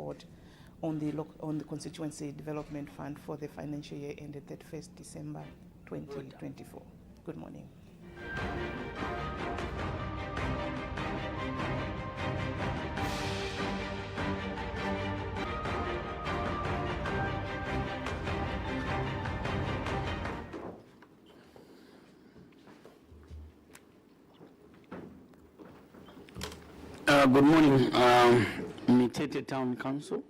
report on the Constituency Development Fund for the financial year ended 31st December 2024. Good morning. Good morning, Mitete Town Council.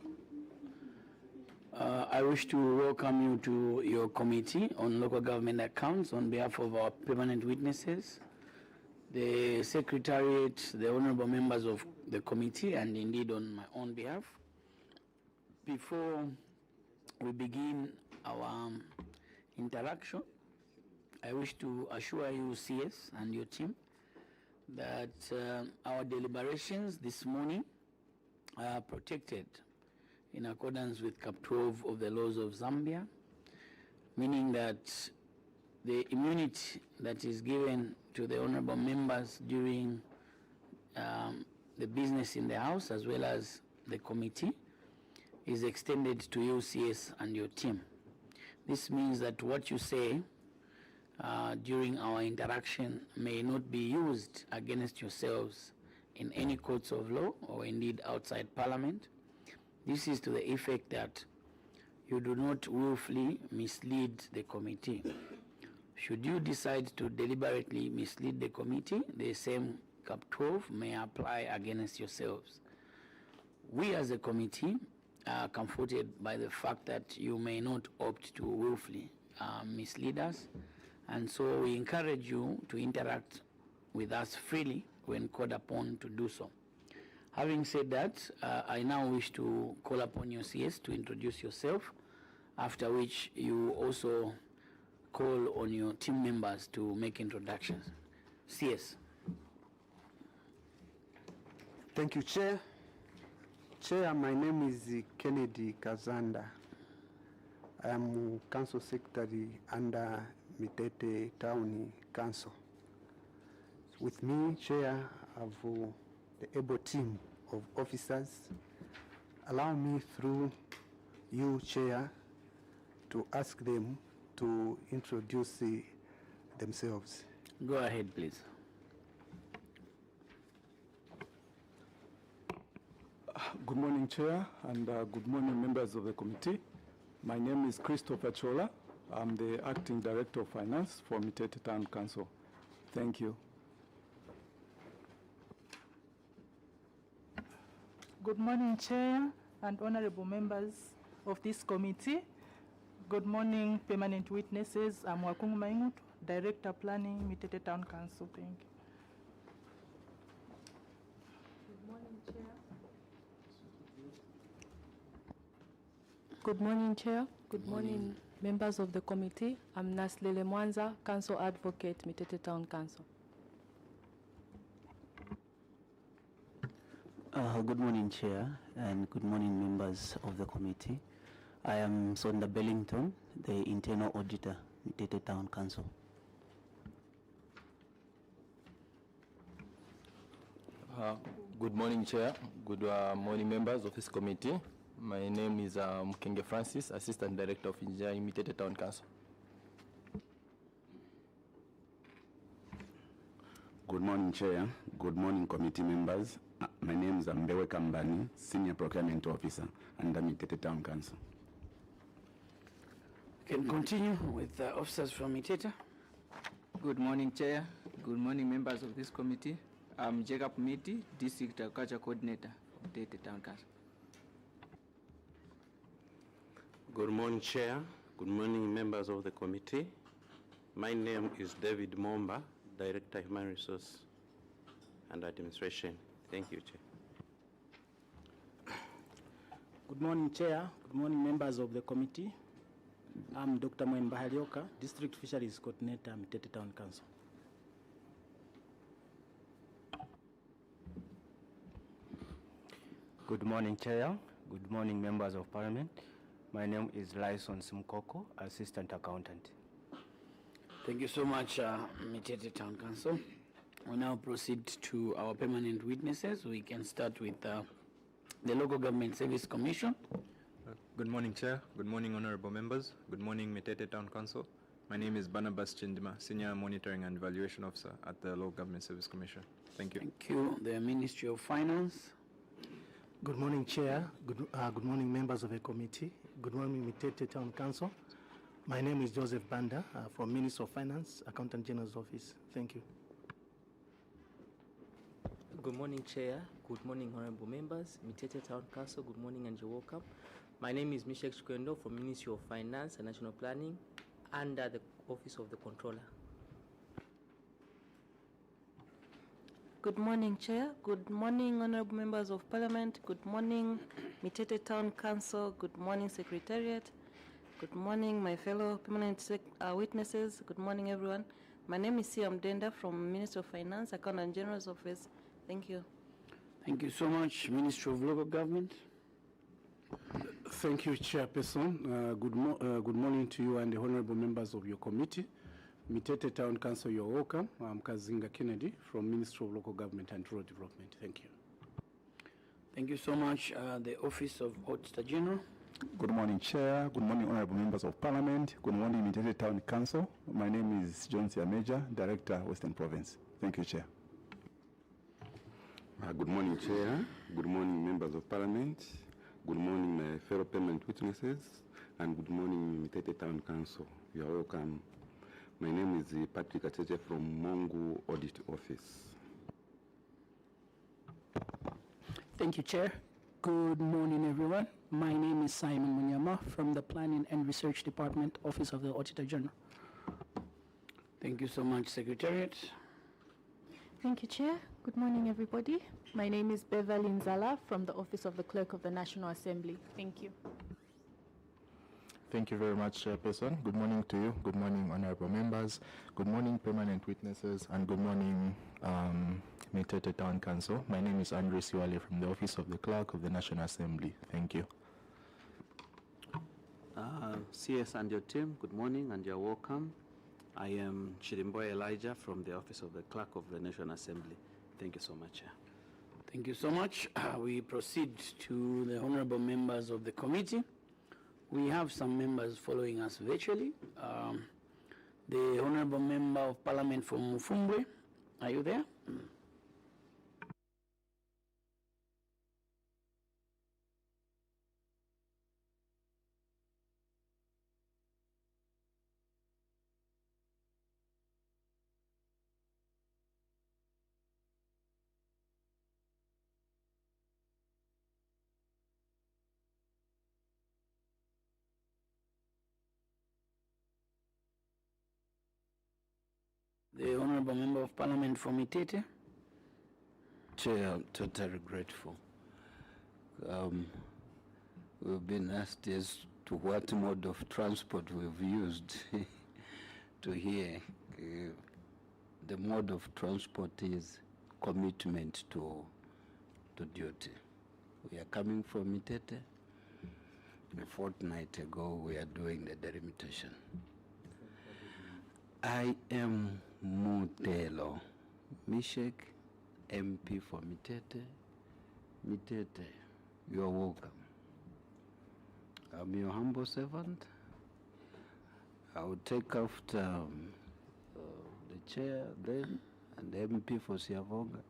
I wish to welcome you to your committee on local government accounts on behalf of our permanent witnesses, the Secretariat, the honorable members of the committee, and indeed on my own behalf. Before we begin our interaction, I wish to assure you, CS, and your team, that our deliberations this morning are protected in accordance with Cap 12 of the laws of Zambia, meaning that the immunity that is given to the honorable members during the business in the House as well as the committee is extended to you, CS, and your team. This means that what you say during our interaction may not be used against yourselves in any courts of law or indeed outside Parliament. This is to the effect that you do not willfully mislead the committee. Should you decide to deliberately mislead the committee, the same Cap 12 may apply against yourselves. We as a committee are comforted by the fact that you may not opt to willfully mislead us. And so we encourage you to interact with us freely when called upon to do so. Having said that, I now wish to call upon your CS to introduce yourself, after which you also call on your team members to make introductions. CS. Thank you, Chair. Chair, my name is Kennedy Kazanda. I am Council Secretary under Mitete Town Council. With me, Chair, I have the able team of officers. Allow me through you, Chair, to ask them to introduce themselves. Go ahead, please. Good morning, Chair, and good morning, members of the committee. My name is Christopher Chola. I'm the Acting Director of Finance for Mitete Town Council. Thank you. Good morning, Chair and honorable members of this committee. Good morning, permanent witnesses. I'm Wakungu Maingutu, Director Planning, Mitete Town Council. Thank you. Good morning, Chair. Good morning, Chair. Good morning, members of the committee. I'm Naslele Mwanza, Council Advocate, Mitete Town Council. Good morning, Chair, and good morning, members of the committee. I am Sonda Bellington, the Internal Auditor, Mitete Town Council. Good morning, Chair. Good morning, members of this committee. My name is Mkenge Francis, Assistant Director of Engineering, Mitete Town Council. Good morning, Chair. Good morning, committee members. My name is Mbewe Kambani, Senior Procurement Officer under Mitete Town Council. Can continue with officers from Mitete. Good morning, Chair. Good morning, members of this committee. I'm Jacob Miti, District Agriculture Coordinator of Mitete Town Council. Good morning, Chair. Good morning, members of the committee. My name is David Momba, Director Human Resource and Administration. Thank you, Chair. Good morning, Chair. Good morning, members of the committee. I'm Dr. Mwen Bahalioka, District Fisheries Coordinator, Mitete Town Council. Good morning, Chair. Good morning, members of Parliament. My name is Lyson Simkoko, Assistant Accountant. Thank you so much, Mitete Town Council. We now proceed to our permanent witnesses. We can start with the Local Government Service Commission. Good morning, Chair. Good morning, honorable members. Good morning, Mitete Town Council. My name is Barnabas Chindima, Senior Monitoring and Evaluation Officer at the Local Government Service Commission. Thank you. Thank you. The Ministry of Finance. Good morning, Chair. Good morning, members of the committee. Good morning, Mitete Town Council. My name is Joseph Banda from Ministry of Finance, Accountant General's Office. Thank you. Good morning, Chair. Good morning, honorable members. Mitete Town Council, good morning and you're welcome. My name is Mishek Chikwendo from Ministry of Finance and National Planning under the Office of the Controller. Good morning, Chair. Good morning, honorable members of Parliament. Good morning, Mitete Town Council. Good morning, Secretariat. Good morning, my fellow permanent witnesses. Good morning, everyone. My name is Siam Denda from Ministry of Finance, Accountant General's Office. Thank you. Thank you so much, Ministry of Local Government. Thank you, Chairperson. Good morning to you and the honorable members of your committee. Mitete Town Council, you're welcome. I'm Kazinga Kennedy from Ministry of Local Government and Rural Development. Thank you. Thank you so much, the Office of Auditor General. Good morning, Chair. Good morning, honorable members of Parliament. Good morning, Mitete Town Council. My name is John Siameja, Director, Western Province. Thank you, Chair. Good morning, Chair. Good morning, members of Parliament. Good morning, my fellow payment witnesses. And good morning, Mitete Town Council. You are welcome. My name is Patrick Acheche from MONGU Audit Office. Thank you, Chair. Good morning, everyone. My name is Simon Munyama from the Planning and Research Department, Office of the Auditor General. Thank you so much, Secretariat. Thank you, Chair. Good morning, everybody. My name is Beverly Nzala from the Office of the Clerk of the National Assembly. Thank you. Thank you very much, Chairperson. Good morning to you. Good morning, honorable members. Good morning, permanent witnesses, and good morning, Mitete Town Council. My name is Andre Siwale from the Office of the Clerk of the National Assembly. Thank you. CS and your team, good morning and you're welcome. I am Chirimboy Elijah from the Office of the Clerk of the National Assembly. Thank you so much. Thank you so much. We proceed to the honorable members of the committee. We have some members following us virtually. The honorable member of Parliament from Mufumbwe, are you there? The honorable member of Parliament from Mitete. Chair, I'm totally grateful. We've been asked as to what mode of transport we've used to here. The mode of transport is commitment to duty. We are coming from Mitete. A fortnight ago, we are doing the delimitation. I am Mutelo Mishek, MP for Mitete. Mitete, you are welcome. I'm your humble servant. I will take after the chair then and the MP for Siavonga.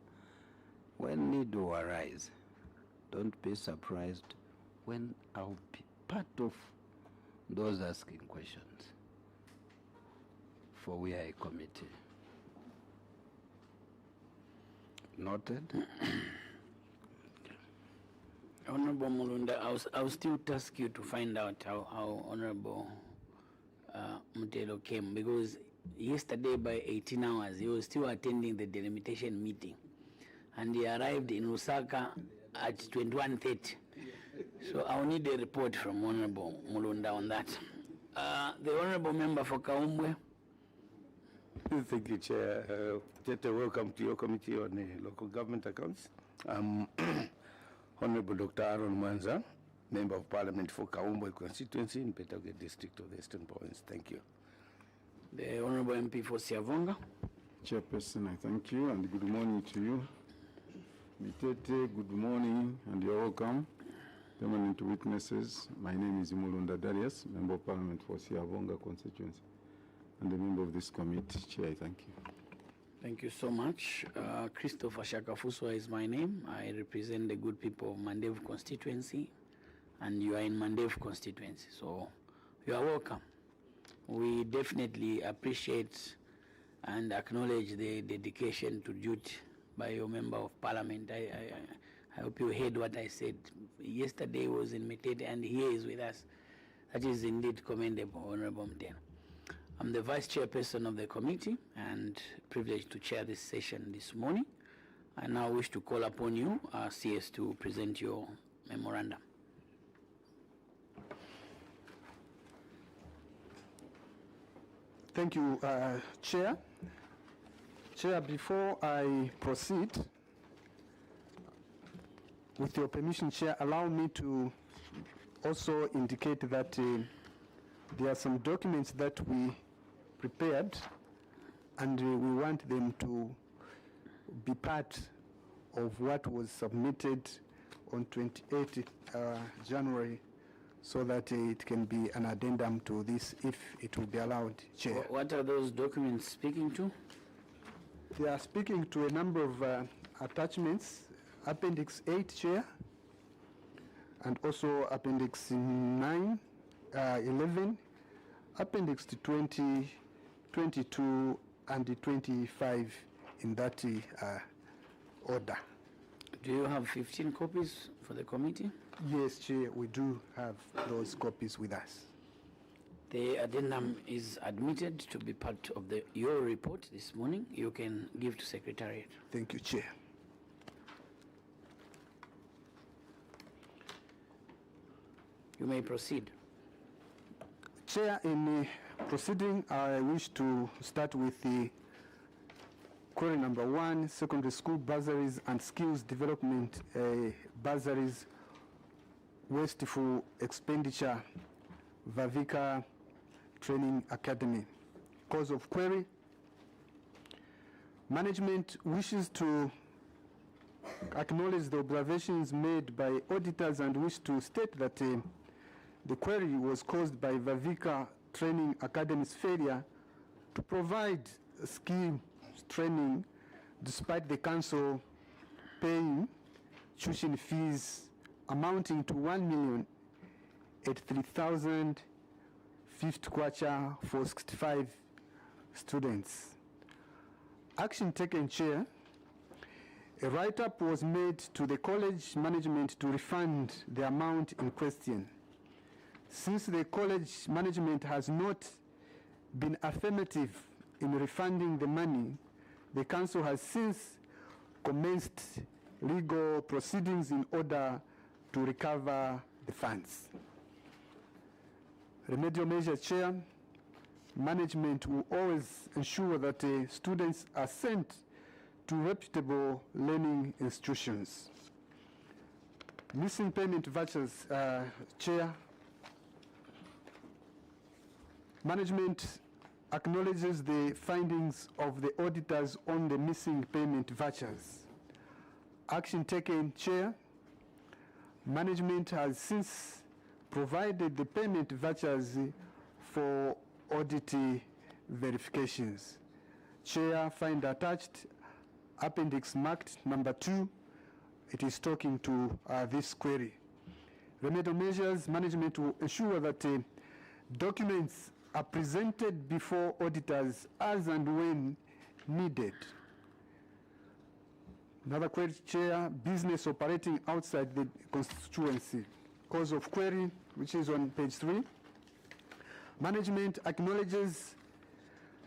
When need will arise, don't be surprised when I'll be part of those asking questions. For we are a committee. Noted. Honorable Mulunda, I'll still task you to find out how Honorable Mutelo came, because yesterday by 18 hours he was still attending the delimitation meeting, and he arrived in Lusaka at 21:30. So I'll need a report from Honorable Mulunda on that. The Honorable Member for Kaumbwe. Thank you, Chair. Welcome to your committee on local government accounts. Honorable Dr. Aaron Mwanza, Member of Parliament for Kaumbwe constituency in Petoge District of the Eastern Province. Thank you. The Honorable MP for Siavonga. Chairperson, I thank you and good morning to you. Mitete, good morning and you're welcome. Permanent witnesses, my name is Mulunda Darius, Member of Parliament for Siavonga constituency and a member of this committee. Chair, thank you. Thank you so much. Christopher Shakafuswa is my name. I represent the good people of Mandevu constituency, and you are in Mandevu constituency, so you are welcome. We definitely appreciate and acknowledge the dedication to duty by your member of parliament. I hope you heard what I said. Yesterday was in Mitete and here is with us. That is indeed commendable, Honorable Mtena. I'm the vice chairperson of the committee and privileged to chair this session this morning. I now wish to call upon you, CS, to present your memorandum. Thank you, Chair. Chair, before I proceed, with your permission, Chair, allow me to also indicate that there are some documents that we prepared and we want them to be part of what was submitted on 28th January so that it can be an addendum to this if it will be allowed, Chair. What are those documents speaking to? They are speaking to a number of attachments. Appendix 8, Chair, and also Appendix 9, 11, Appendix 20, 22, and 25 in that order. Do you have 15 copies for the committee? Yes, Chair, we do have those copies with us. The addendum is admitted to be part of your report this morning. You can give to Secretariat. Thank you, Chair. You may proceed. Chair, in proceeding, I wish to start with the query number 1, secondary school bursaries and skills development bursaries, wasteful expenditure, Vavika Training Academy. Cause of query: management wishes to acknowledge the observations made by auditors and wish to state that the query was caused by Vavika Training Academy's failure to provide skill training despite the council paying tuition fees amounting to 1,083,050 kwacha for 65 students. Action taken, Chair. A write-up was made to the college management to refund the amount in question. Since the college management has not been affirmative in refunding the money, the council has since commenced legal proceedings in order to recover the funds. Remedial measures, Chair. Management will always ensure that students are sent to reputable learning institutions. Missing payment vouchers, Chair. Management acknowledges the findings of the auditors on the missing payment vouchers. Action taken, Chair. Management has since provided the payment vouchers for audit verifications. Chair, find attached appendix marked number 2. It is talking to this query. Remedial measures: management will ensure that documents are presented before auditors as and when needed. Another query, Chair: business operating outside the constituency. Cause of query, which is on page 3. Management acknowledges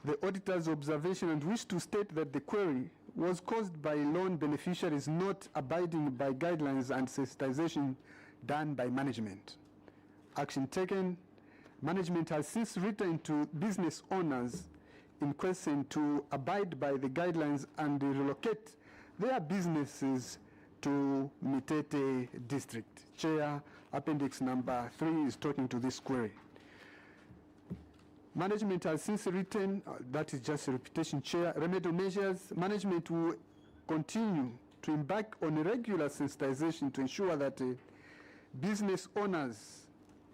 the auditor's observation and wish to state that the query was caused by loan beneficiaries not abiding by guidelines and sensitization done by management. Action taken: management has since written to business owners in question to abide by the guidelines and relocate their businesses to Mitete district. Chair, appendix number 3 is talking to this query. Management has since written, that is just a repetition, Chair. Remedial measures: management will continue to embark on regular sensitization to ensure that business owners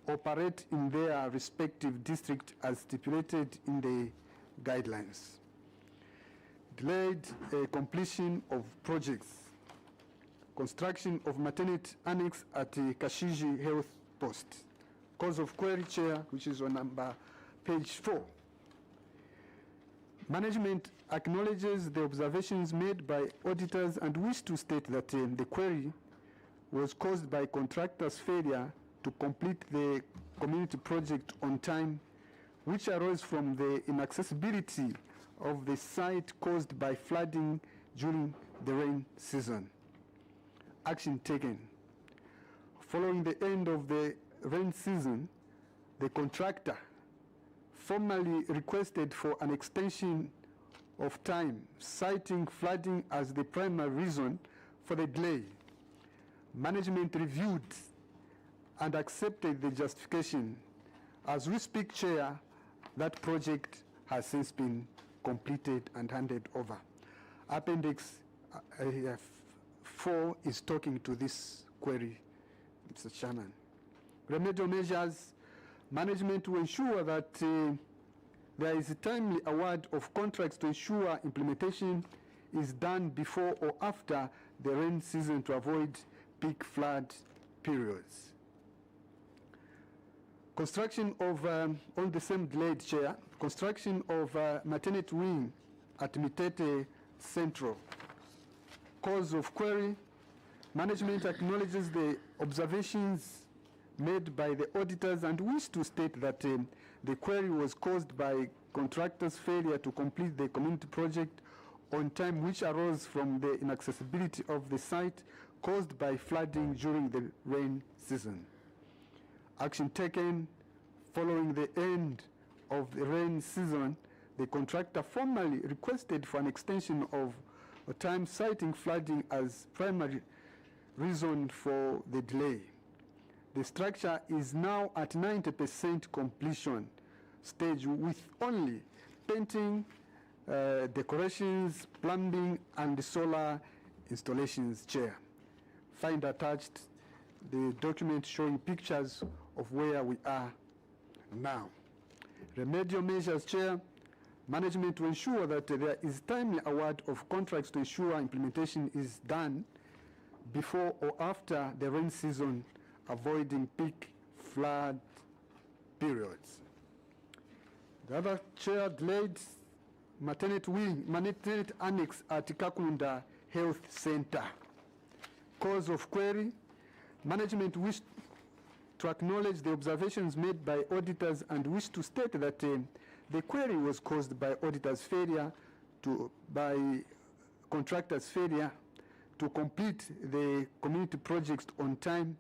operate in their respective district as stipulated in the guidelines. Delayed completion of projects. Construction of maternity annex at Kashiji Health Post. Cause of query, Chair, which is on page 4. Management acknowledges the observations made by auditors and wish to state that the query was caused by contractors' failure to complete the community project on time, which arose from the inaccessibility of the site caused by flooding during the rain season. Action taken. Following the end of the rain season, the contractor formally requested for an extension of time, citing flooding as the primary reason for the delay. Management reviewed and accepted the justification. As we speak, Chair, that project has since been completed and handed over. Appendix 4 is talking to this query, Mr. Chairman. Remedial measures. Management will ensure that there is a timely award of contracts to ensure implementation is done before or after the rain season to avoid peak flood periods. Construction of, on the same delayed, Chair, construction of maternity wing at Mitete Central. Cause of query. Management acknowledges the observations made by the auditors and wish to state that the query was caused by contractors' failure to complete the community project on time, which arose from the inaccessibility of the site caused by flooding during the rain season. Action taken. Following the end of the rain season, the contractor formally requested for an extension of time, citing flooding as primary reason for the delay. The structure is now at 90% completion stage with only painting, decorations, plumbing, and solar installations, Chair. Find attached the document showing pictures of where we are now. Remedial measures, Chair. Management will ensure that there is timely award of contracts to ensure implementation is done before or after the rain season, avoiding peak flood periods. The other, Chair, delayed maternity wing, maternity annex at Kakunda Health Center. Cause of query. Management wished to acknowledge the observations made by auditors and wish to state that the query was caused by auditors' failure by contractors' failure to complete the community projects on time,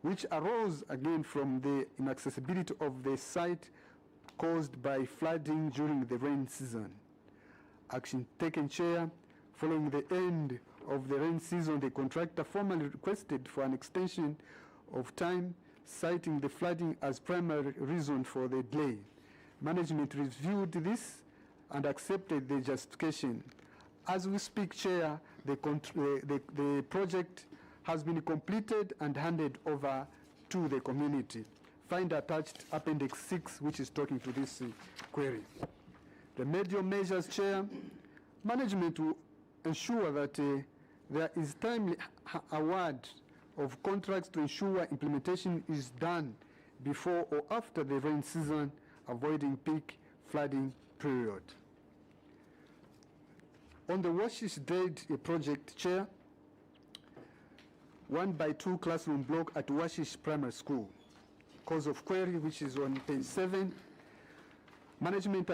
which arose again from the inaccessibility of the site caused by flooding during the rain season. Action taken, Chair. Following the end of the rain season, the contractor formally requested for an extension of time, citing the flooding as primary reason for the delay. Management reviewed this and accepted the justification. As we speak, Chair, the project has been completed and handed over to the community. Find attached Appendix 6, which is talking to this query. Remedial measures, Chair. Management will ensure that there is timely award of contracts to ensure implementation is done before or after the rain season, avoiding peak flooding period. On the Washish Dade project, Chair, 1x2 classroom block at Washish Primary School. Cause of query, which is on page 7. Management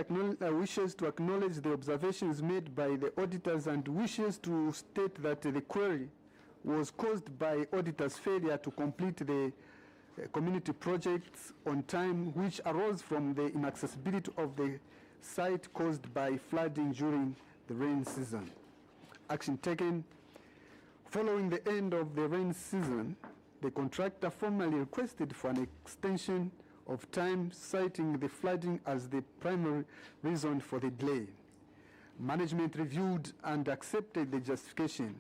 wishes to acknowledge the observations made by the auditors and wishes to state that the query was caused by auditors' failure to complete the community projects on time, which arose from the inaccessibility of the site caused by flooding during the rain season. Action taken. Following the end of the rain season, the contractor formally requested for an extension of time, citing the flooding as the primary reason for the delay. Management reviewed and accepted the justification.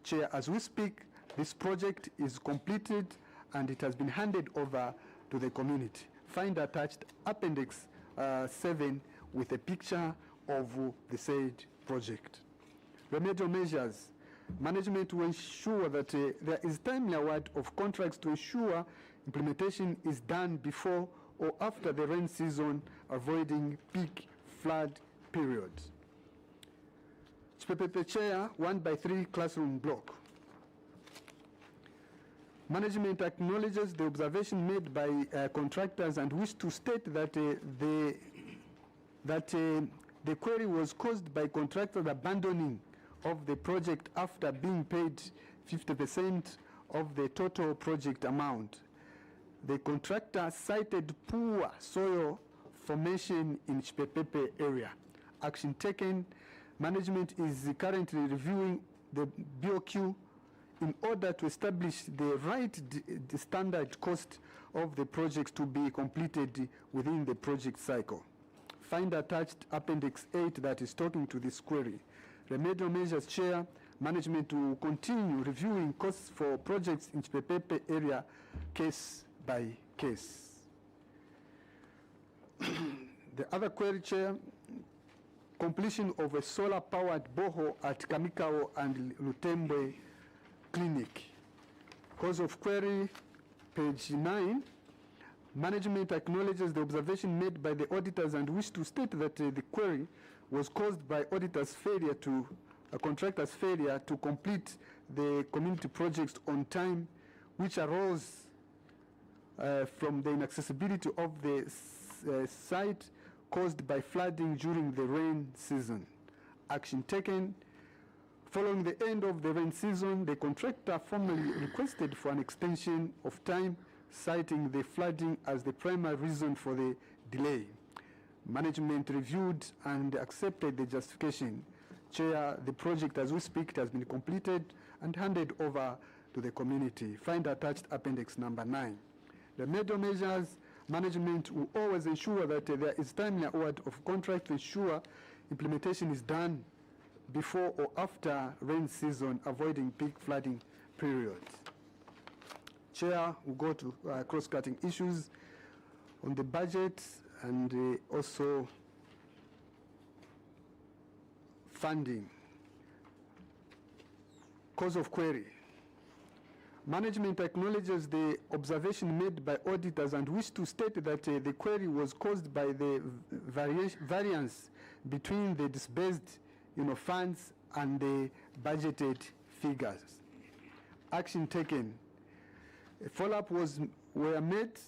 Chair, as we speak, this project is completed and it has been handed over to the community. Find attached Appendix 7 with a picture of the said project. Remedial measures. Management will ensure that there is timely award of contracts to ensure implementation is done before or after the rain season, avoiding peak flood periods. Chipepepe Chair, 1x3 classroom block. Management acknowledges the observation made by contractors and wish to state that the query was caused by contractors abandoning of the project after being paid 50% of the total project amount. The contractor cited poor soil formation in Chipepepe area. Action taken. Management is currently reviewing the BOQ in order to establish the right the standard cost of the project to be completed within the project cycle. Find attached Appendix 8 that is talking to this query. Remedial measures, Chair. Management will continue reviewing costs for projects in Chipepepe area case by case. The other query, Chair, completion of a solar-powered borehole at Kamikao and Lutembwe Clinic. Cause of query, page 9. Management acknowledges the observation made by the auditors and wish to state that the query was caused by auditors' failure to, contractors' failure to complete the community projects on time, which arose from the inaccessibility of the site caused by flooding during the rain season. Action taken. Following the end of the rain season, the contractor formally requested for an extension of time, citing the flooding as the primary reason for the delay. Management reviewed and accepted the justification. Chair, the project as we speak has been completed and handed over to the community. Find attached Appendix number 9. The remedial measures, management will always ensure that there is timely award of contract to ensure implementation is done before or after rain season, avoiding peak flooding periods. Chair, we'll go to cross-cutting issues on the budget and also funding. Cause of query. Management acknowledges the observation made by auditors and wish to state that the query was caused by the variance between the disbursed funds and the budgeted figures. Action taken. A follow-up were made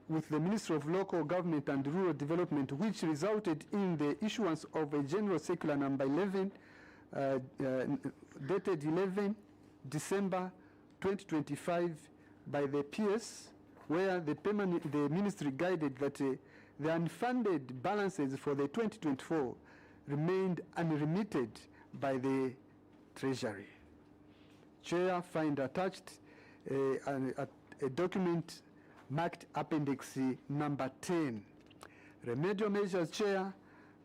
with the Ministry of Local Government and Rural Development, which resulted in the issuance of a General Circular number 11, dated 11 December 2025 by the PS, where the ministry guided that the unfunded balances for the 2024 remained unremitted by the Treasury. Chair, find attached a document marked Appendix number 10. Remedial measures, Chair.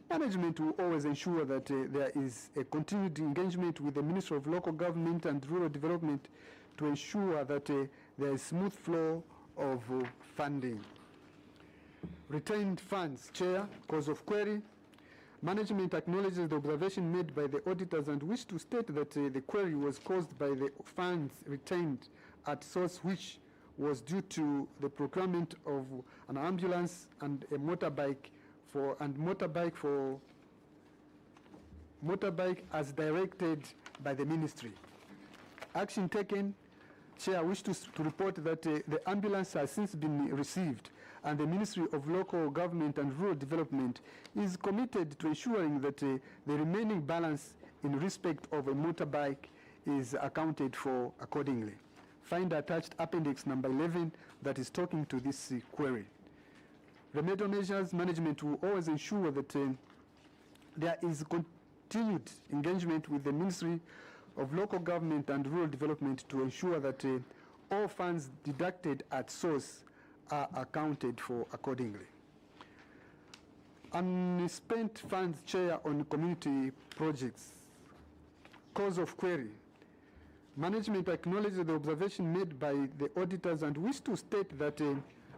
Management will always ensure that there is a continued engagement with the Ministry of Local Government and Rural Development to ensure that there is smooth flow of funding. Retained funds, Chair. Cause of query. Management acknowledges the observation made by the auditors and wish to state that the query was caused by the funds retained at source, which was due to the procurement of an ambulance and a motorbike as directed by the ministry. Action taken. Chair, I wish to report that the ambulance has since been received, and the Ministry of Local Government and Rural Development is committed to ensuring that the remaining balance in respect of a motorbike is accounted for accordingly. Find attached Appendix number 11 that is talking to this query. Remedial measures, management will always ensure that there is continued engagement with the Ministry of Local Government and Rural Development to ensure that all funds deducted at source are accounted for accordingly. Unspent funds, Chair, on community projects. Cause of query. Management acknowledges the observation made by the auditors and wish to state that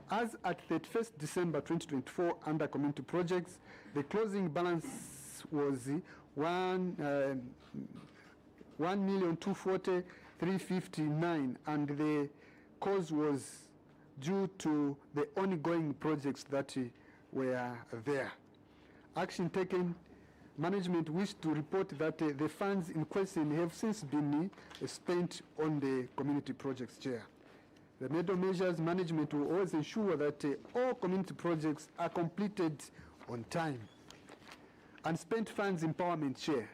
as at 31st December 2024 under community projects, the closing balance was 1,240,359 and the cause was due to the ongoing projects that were there. Action taken. Management wish to report that the funds in question have since been spent on the community projects, Chair. Remedial measures. Management will always ensure that all community projects are completed on time. Unspent funds empowerment, Chair.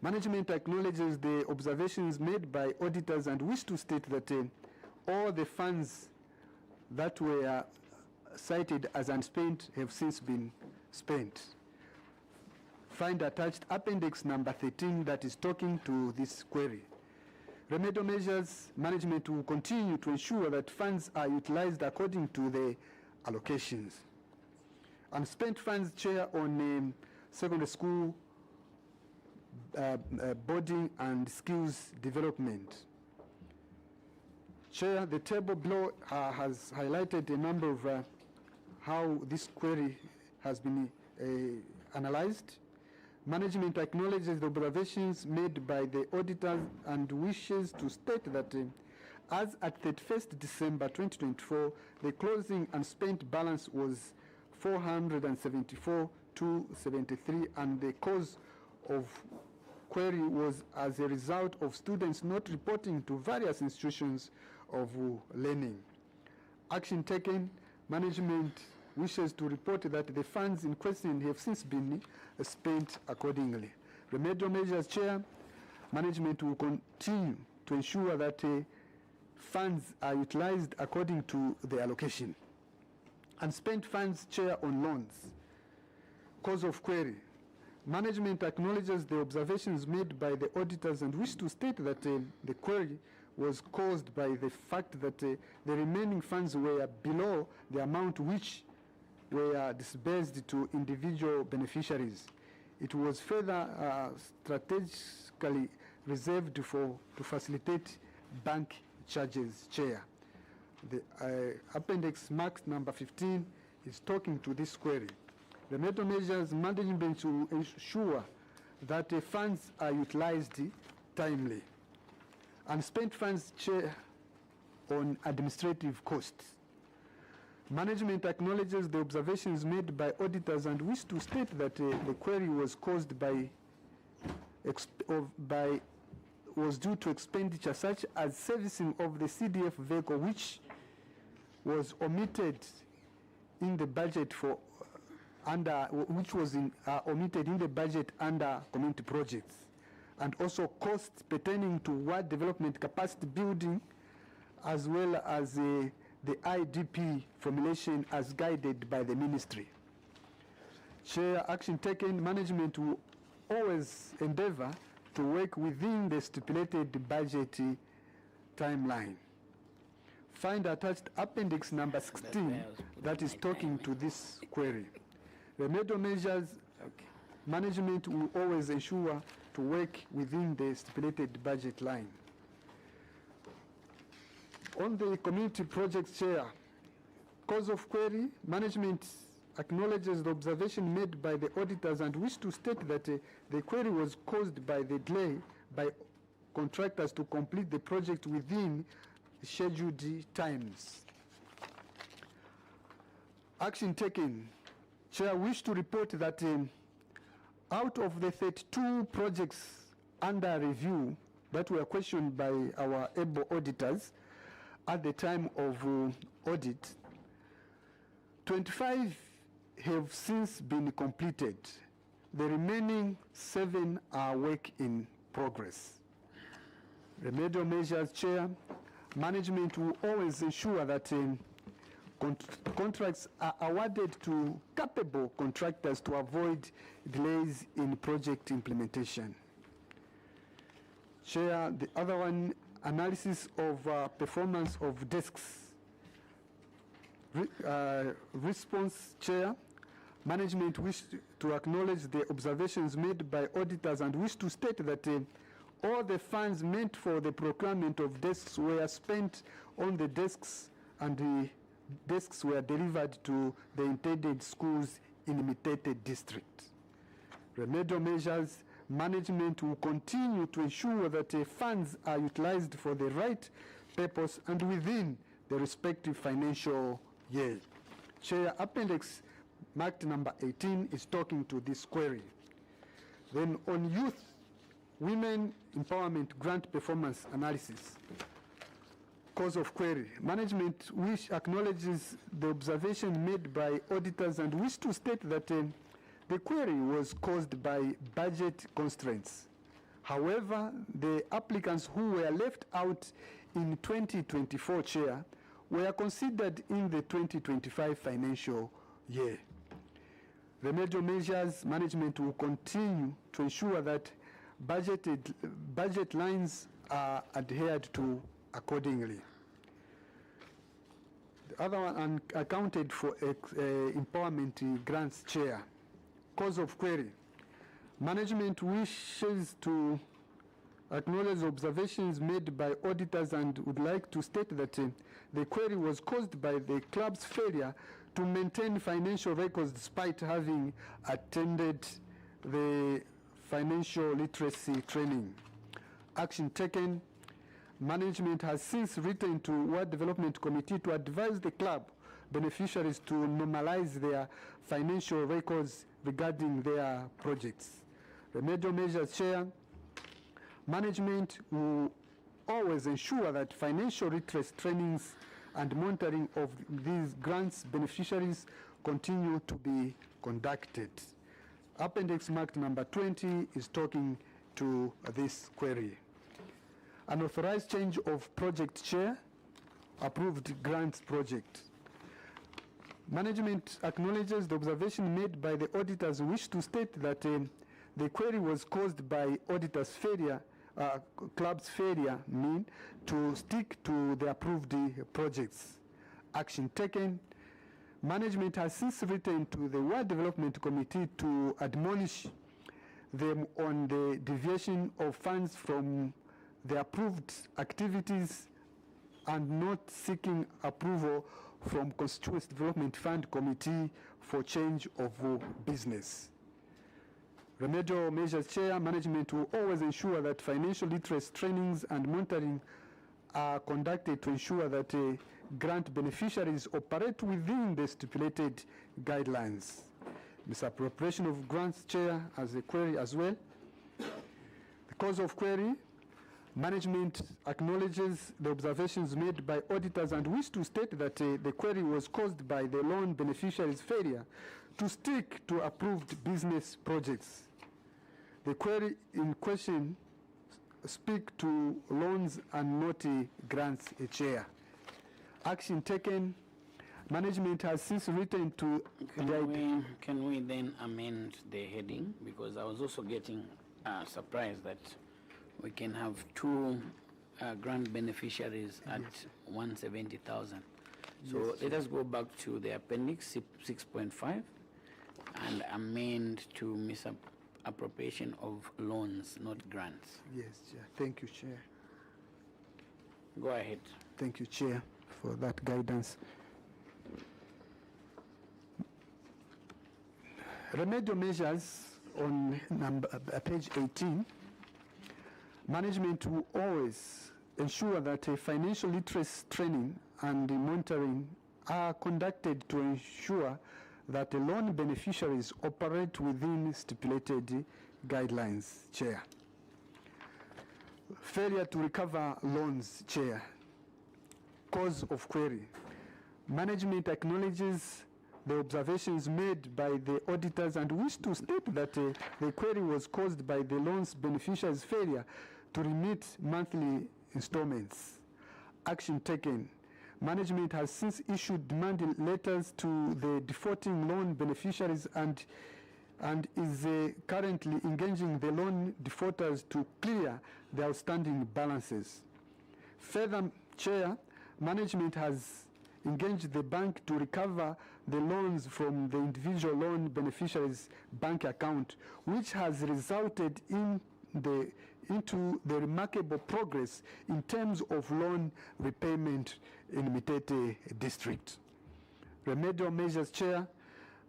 Management acknowledges the observations made by auditors and wish to state that all the funds that were cited as unspent have since been spent. Find attached appendix number 13 that is talking to this query. Remedial measures. Management will continue to ensure that funds are utilized according to the allocations. Unspent funds, Chair, on secondary school boarding and skills development. Chair, the table below has highlighted a number of how this query has been analyzed. Management acknowledges the observations made by the auditors and wishes to state that as at 31st December 2024, the closing unspent balance was 474,273 and the cause of query was as a result of students not reporting to various institutions of learning. Action taken. Management wishes to report that the funds in question have since been spent accordingly. Remedial measures, Chair. Management will continue to ensure that funds are utilized according to the allocation. Unspent funds, Chair, on loans. Cause of query. Management acknowledges the observations made by the auditors and wish to state that the query was caused by the fact that the remaining funds were below the amount which were disbursed to individual beneficiaries. It was further strategically reserved to facilitate bank charges, Chair. The appendix marked number 15 is talking to this query. Remedial measures. Management to ensure that the funds are utilized timely. Unspent funds, Chair, on administrative costs. Management acknowledges the observations made by auditors and wish to state that the query was caused was due to expenditure such as servicing of the CDF vehicle, which was omitted in the budget for omitted in the budget under community projects, and also costs pertaining to ward development capacity building, as well as the IDP formulation as guided by the ministry. Chair, action taken. Management will always endeavor to work within the stipulated budget timeline. Find attached appendix number 16 that is talking to this query. Remedial measures. Management will always ensure to work within the stipulated budget line. On the community projects, Chair, cause of query. Management acknowledges the observation made by the auditors and wish to state that the query was caused by the delay by contractors to complete the project within scheduled times. Action taken. Chair, wish to report that out of the 32 projects under review that were questioned by our able auditors at the time of audit, 25 have since been completed. The remaining 7 are work in progress. Remedial measures, Chair. Management will always ensure that contracts are awarded to capable contractors to avoid delays in project implementation. Chair, the other one, analysis of performance of desks. Response, Chair. Management wish to acknowledge the observations made by auditors and wish to state that all the funds meant for the procurement of desks were spent on the desks, and the desks were delivered to the intended schools in Mitete district. Remedial measures: management will continue to ensure that the funds are utilized for the right purpose and within the respective financial year. Chair, appendix marked number 18 is talking to this query. Then on youth, women empowerment grant performance analysis. Cause of query: management which acknowledges the observation made by auditors and wish to state that the query was caused by budget constraints. However, the applicants who were left out in 2024, Chair, were considered in the 2025 financial year. Remedial measures: management will continue to ensure that budget lines are adhered to accordingly. The other one, accounted for empowerment grants, Chair. Cause of query: management wishes to acknowledge observations made by auditors and would like to state that the query was caused by the club's failure to maintain financial records despite having attended the financial literacy training. Action taken: management has since written to Ward Development Committee to advise the club beneficiaries to normalize their financial records regarding their projects. Remedial measures, Chair: management will always ensure that financial literacy trainings and monitoring of these grants beneficiaries continue to be conducted. Appendix marked number 20 is talking to this query. Unauthorized change of project, Chair. Approved grants project. Management acknowledges the observation made by the auditors who wish to state that the query was caused by auditors' failure, club's failure to stick to the approved projects. Action taken: management has since written to the Ward Development Committee to admonish them on the deviation of funds from the approved activities and not seeking approval from Constituency Development Fund Committee for change of business. Remedial measures, Chair: management will always ensure that financial literacy trainings and monitoring are conducted to ensure that grant beneficiaries operate within the stipulated guidelines. Misappropriation of grants, Chair, as a query as well. The cause of query: management acknowledges the observations made by auditors and wish to state that the query was caused by the loan beneficiaries' failure to stick to approved business projects. The query in question speak to loans and not grants, Chair. Action taken: management has since written to... Can we then amend the heading? Because I was also getting surprised that we can have two grant beneficiaries at 170,000. So Yes, let us go back to the appendix 6.5 and amend to misappropriation of loans, not grants. Yes, Chair. Thank you, Chair. Go ahead. Thank you, Chair, for that guidance. Remedial measures on page 18. Management will always ensure that financial literacy training and monitoring are conducted to ensure that the loan beneficiaries operate within stipulated guidelines, Chair. Failure to recover loans, Chair. Cause of query: management acknowledges the observations made by the auditors and wish to state that the query was caused by the loans beneficiaries' failure to remit monthly installments. Action taken: management has since issued demand letters to the defaulting loan beneficiaries and is currently engaging the loan defaulters to clear the outstanding balances. Further, Chair, management has engaged the bank to recover the loans from the individual loan beneficiaries' bank account, which has resulted in into the remarkable progress in terms of loan repayment in Mitete district. Remedial measures, Chair.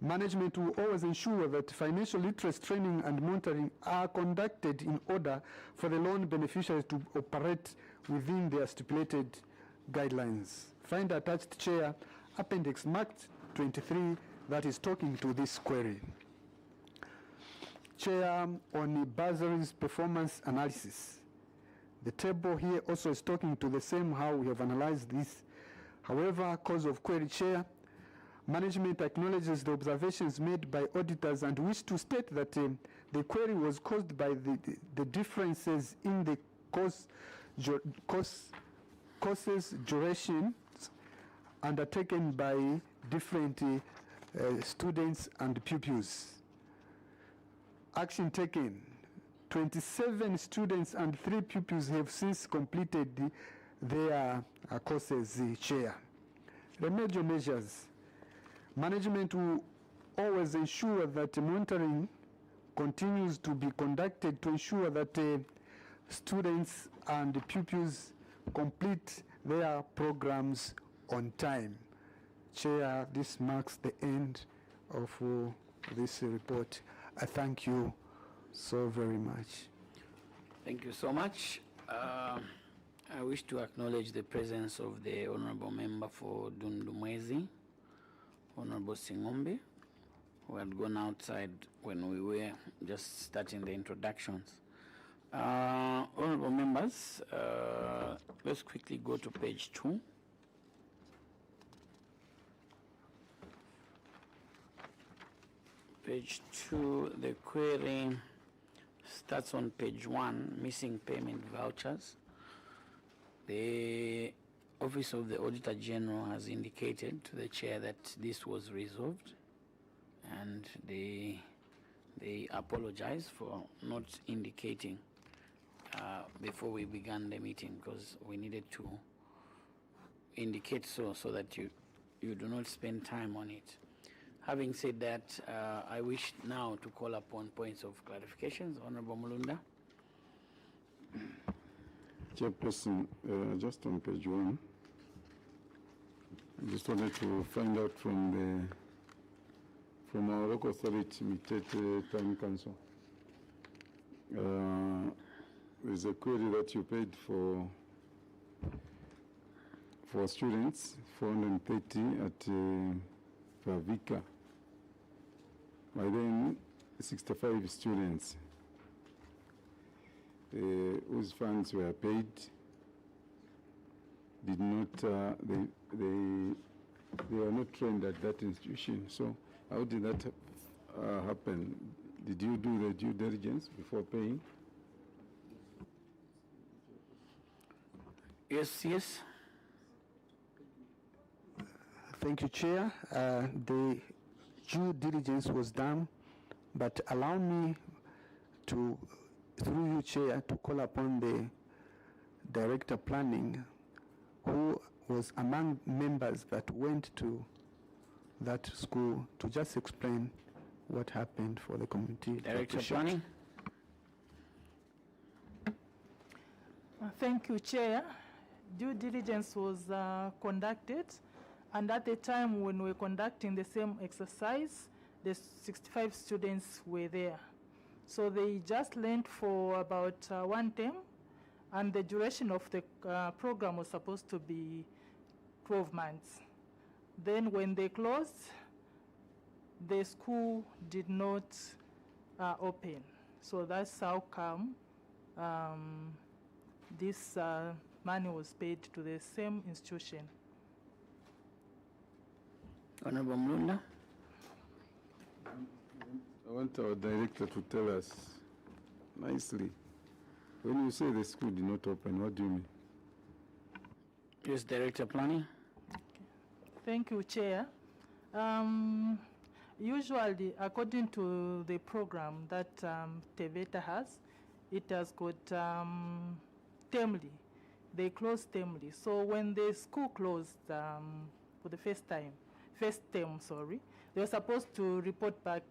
Management will always ensure that financial literacy training and monitoring are conducted in order for the loan beneficiaries to operate within their stipulated guidelines. Find attached, Chair, appendix marked 23 that is talking to this query. Chair, on the bursaries performance analysis. The table here also is talking to the same how we have analyzed this. However, cause of query, Chair, management acknowledges the observations made by auditors and wish to state that the query was caused by the differences in the courses durations undertaken by different students and pupils. Action taken. 27 students and 3 pupils have since completed their courses, Chair. Remedial measures. Management will always ensure that monitoring continues to be conducted to ensure that students and pupils complete their programs on time. Chair, this marks the end of this report. I thank you so very much. Thank you so much. I wish to acknowledge the presence of the Honorable Member for Dundumwezi, Honorable Singombe, who had gone outside when we were just starting the introductions. Honorable members, let's quickly go to page 2. Page 2, the query starts on page 1, missing payment vouchers. The Office of the Auditor General has indicated to the Chair that this was resolved, and they apologize for not indicating before we began the meeting, because we needed to indicate so that you do not spend time on it. Having said that, I wish now to call upon points of clarifications. Honorable Mulunda. Chairperson, just on page 1, I just wanted to find out from our local authority, Mitete Town Council. There's a query that you paid for students, 430 at Vavika. By then, 65 students whose funds were paid did not, they were not trained at that institution. So how did that happen? Did you do the due diligence before paying? Yes. Thank you, Chair. The due diligence was done, but allow me to, through you, Chair, to call upon the Director Planning, who was among members that went to that school, to just explain what happened for the community. Director Planning. Thank you, Chair. Due diligence was conducted, and at the time when we were conducting the same exercise, the 65 students were there. So they just learned for about 1 term, and the duration of the program was supposed to be 12 months. Then when they closed, the school did not open. So that's how come this money was paid to the same institution. Honorable Mlunda. I want our director to tell us nicely, when you say the school did not open, what do you mean? Yes, Director Planning. Thank you, Chair. Usually, according to the program that Teveta has, it has got termly. They close termly. So when the school closed for the first term, they were supposed to report back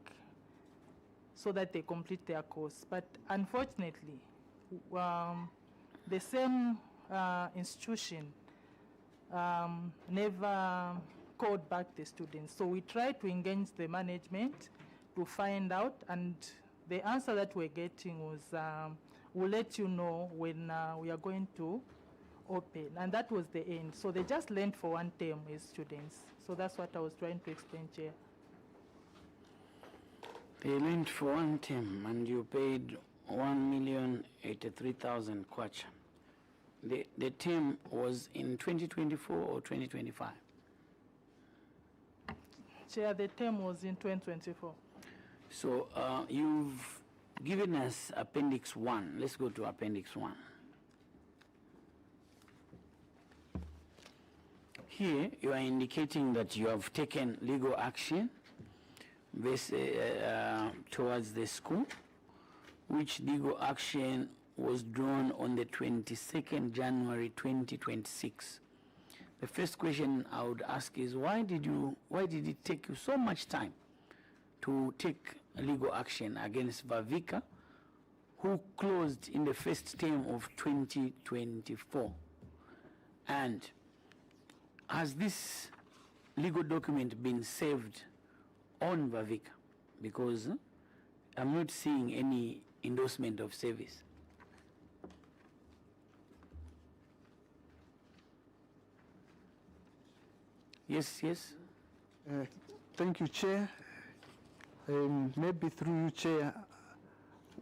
so that they complete their course. But unfortunately, the same institution never called back the students. So we tried to engage the management to find out, and the answer that we're getting was, we'll let you know when we are going to open, and that was the end. So they just learned for one term as students. So that's what I was trying to explain, Chair. They learned for one term, and you paid 1,083,000 kwacha. The term was in 2024 or 2025? Chair, the term was in 2024. So you've given us Appendix 1. Let's go to Appendix 1. Here, you are indicating that you have taken legal action towards the school, which legal action was drawn on the 22nd January 2026. The first question I would ask is, why did it take you so much time to take legal action against Vavika, who closed in the first term of 2024? And has this legal document been saved on Vavika? Because I'm not seeing any endorsement of service. Yes, yes. Thank you, Chair. Maybe through you, Chair,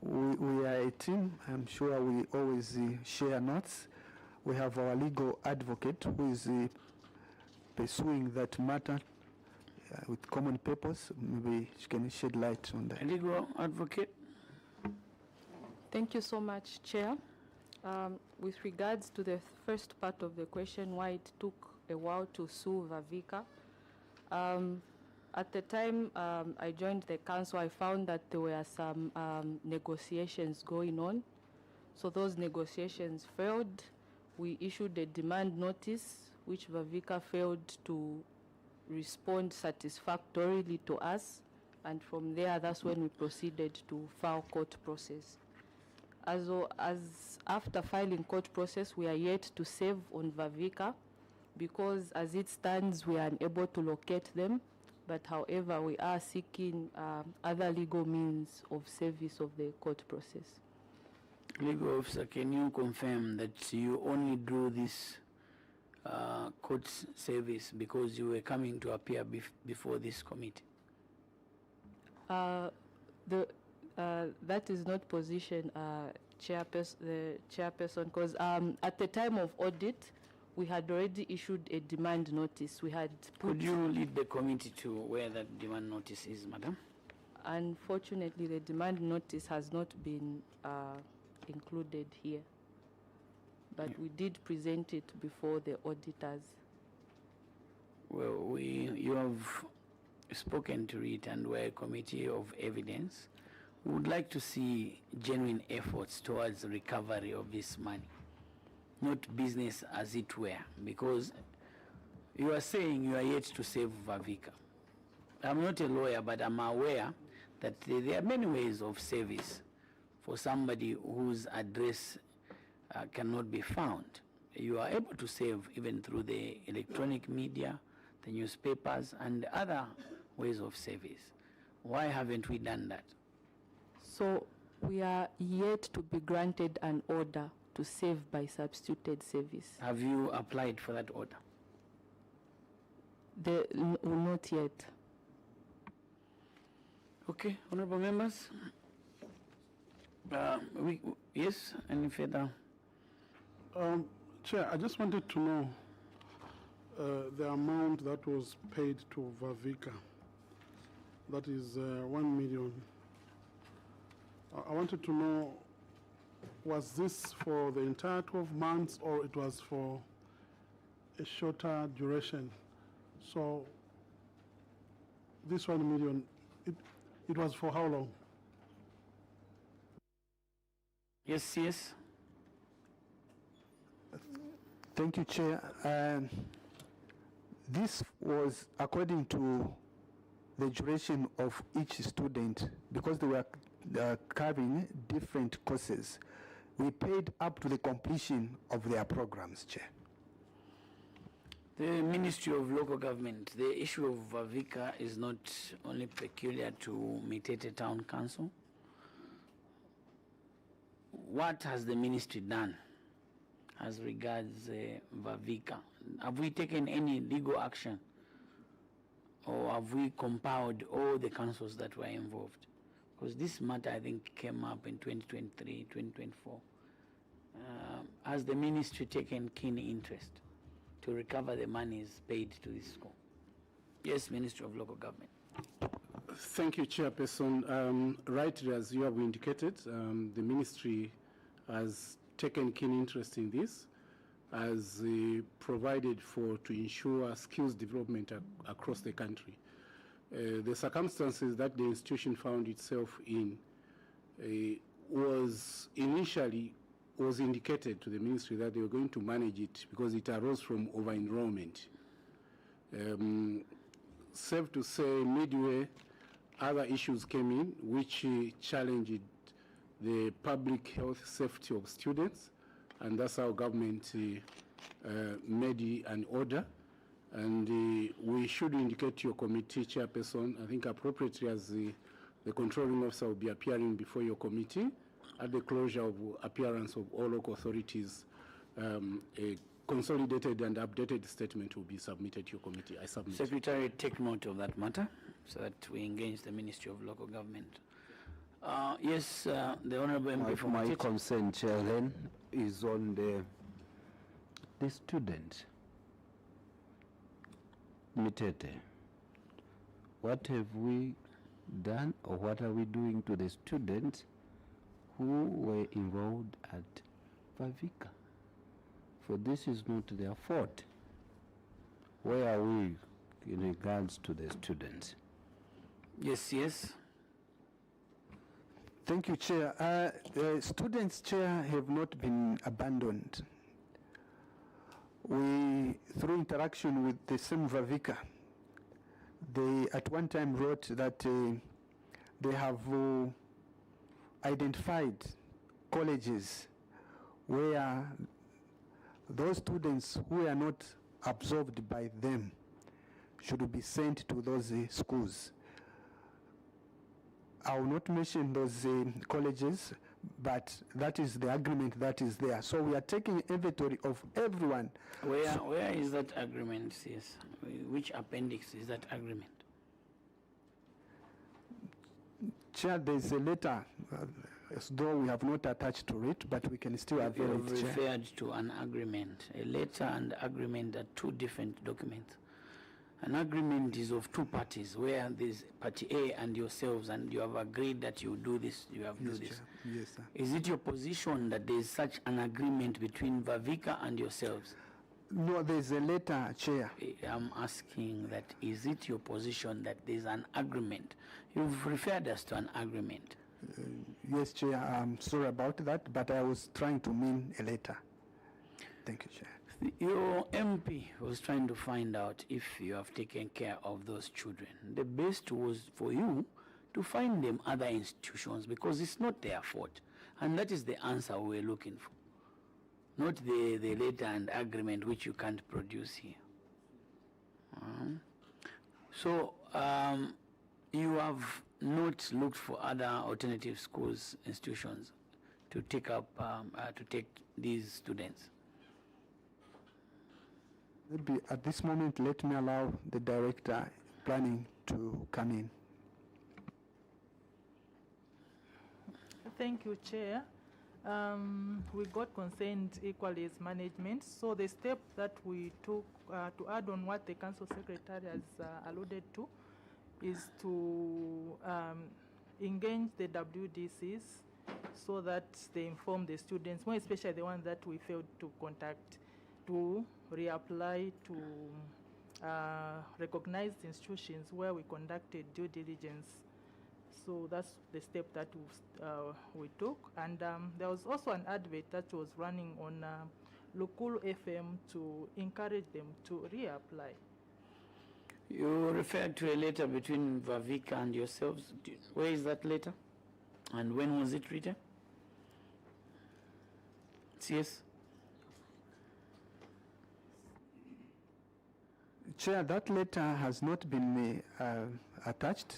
we are a team. I'm sure we always share notes. We have our legal advocate who is pursuing that matter with common purpose. Maybe she can shed light on that. Legal advocate. Thank you so much, Chair. With regards to the first part of the question, why it took a while to sue Vavika, at the time I joined the council, I found that there were some negotiations going on. So those negotiations failed. We issued a demand notice, which Vavika failed to respond satisfactorily to us. And from there, that's when we proceeded to file court process. As after filing court process, we are yet to save on Vavika, because as it stands, we are unable to locate them. But however, we are seeking other legal means of service of the court process. Legal officer, can you confirm that you only drew this court service because you were coming to appear before this committee? That is not position, the chairperson, because at the time of audit, we had already issued a demand notice. We had put. Could you lead the committee to where that demand notice is, madam? Unfortunately, the demand notice has not been included here, but we did present it before the auditors. Well, you have spoken to it, and we're a committee of evidence. We would like to see genuine efforts towards the recovery of this money, not business as it were, because you are saying you are yet to save Vavika. I'm not a lawyer, but I'm aware that there are many ways of service for somebody whose address cannot be found. You are able to save even through the electronic media, the newspapers, and other ways of service. Why haven't we done that? So we are yet to be granted an order to save by substituted service. Have you applied for that order? Not yet. Okay, honorable members. Yes, any further? Chair, I just wanted to know the amount that was paid to Vavika. That is 1 million. I wanted to know, was this for the entire 12 months or it was for a shorter duration? So this 1 million, it was for how long? Yes, yes. Thank you, Chair. This was according to the duration of each student because they were carrying different courses. We paid up to the completion of their programs, Chair. The Ministry of Local Government, the issue of Vavika is not only peculiar to Mitete Town Council. What has the ministry done as regards Vavika? Have we taken any legal action, or have we compiled all the councils that were involved? Because this matter, I think, came up in 2023, 2024. Has the ministry taken keen interest to recover the monies paid to this school? Yes, Ministry of Local Government. Thank you, Chairperson. Rightly, as you have indicated, the ministry has taken keen interest in this, as provided for to ensure skills development across the country. The circumstances that the institution found itself in was initially indicated to the ministry that they were going to manage it because it arose from over-enrollment. Safe to say, midway, other issues came in which challenged the public health safety of students, and that's how government made an order. And we should indicate to your committee, Chairperson, I think appropriately, as the controlling officer will be appearing before your committee, at the closure of appearance of all local authorities, a consolidated and updated statement will be submitted to your committee. I submit. Secretary, take note of that matter so that we engage the Ministry of Local Government. Yes, the Honorable MP from My concern, Chair, then, is on the student. Mitete, what have we done, or what are we doing to the students who were involved at Vavika? For this is not their fault. Where are we in regards to the students? Yes, yes. Thank you, Chair. The students, Chair, have not been abandoned. We, through interaction with the same Vavika, they at one time wrote that they have identified colleges where those students who are not absorbed by them should be sent to those schools. I will not mention those colleges, but that is the agreement that is there. So we are taking inventory of everyone. Where is that agreement, yes? Which appendix is that agreement? Chair, there's a letter, as though we have not attached to it, but we can still avail it, Chair. Referred to an agreement. A letter and agreement are two different documents. An agreement is of two parties, where there's party A and yourselves, and you have agreed that you do this, you have Yes, do this. Chair. Yes, sir. Is it your position that there is such an agreement between Vavika and yourselves? No, there's a letter, Chair. I'm asking that, is it your position that there's an agreement? You've referred us to an agreement. Yes, Chair, I'm sorry about that, but I was trying to mean a letter. Thank you, Chair. Your MP was trying to find out if you have taken care of those children. The best was for you to find them other institutions because it's not their fault. And that is the answer we're looking for. Not the letter and agreement which you can't produce here. So you have not looked for other alternative schools, institutions to take up, to take these students? Maybe at this moment, let me allow the Director Planning to come in. Thank you, Chair. We got consent equally as management. So the step that we took to add on what the Council Secretary has alluded to is to engage the WDCs so that they inform the students, more especially the ones that we failed to contact, to reapply to recognized institutions where we conducted due diligence. So that's the step that we took. And there was also an advert that was running on Lukulu FM to encourage them to reapply. You referred to a letter between Vavika and yourselves. Where is that letter? And when was it written? Yes. Chair, that letter has not been attached,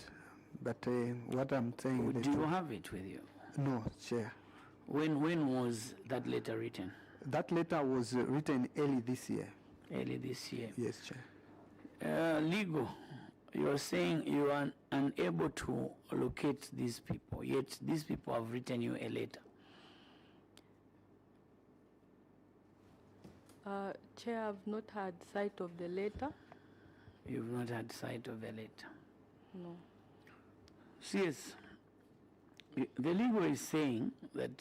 but what I'm saying... Do you have it with you? No, Chair. When was that letter written? That letter was written early this year. Early this year? Yes, Chair. Legal, you are saying you are unable to locate these people, yet these people have written you a letter. Chair, I've not had sight of the letter. You've not had sight of the letter? No. Yes. The legal is saying that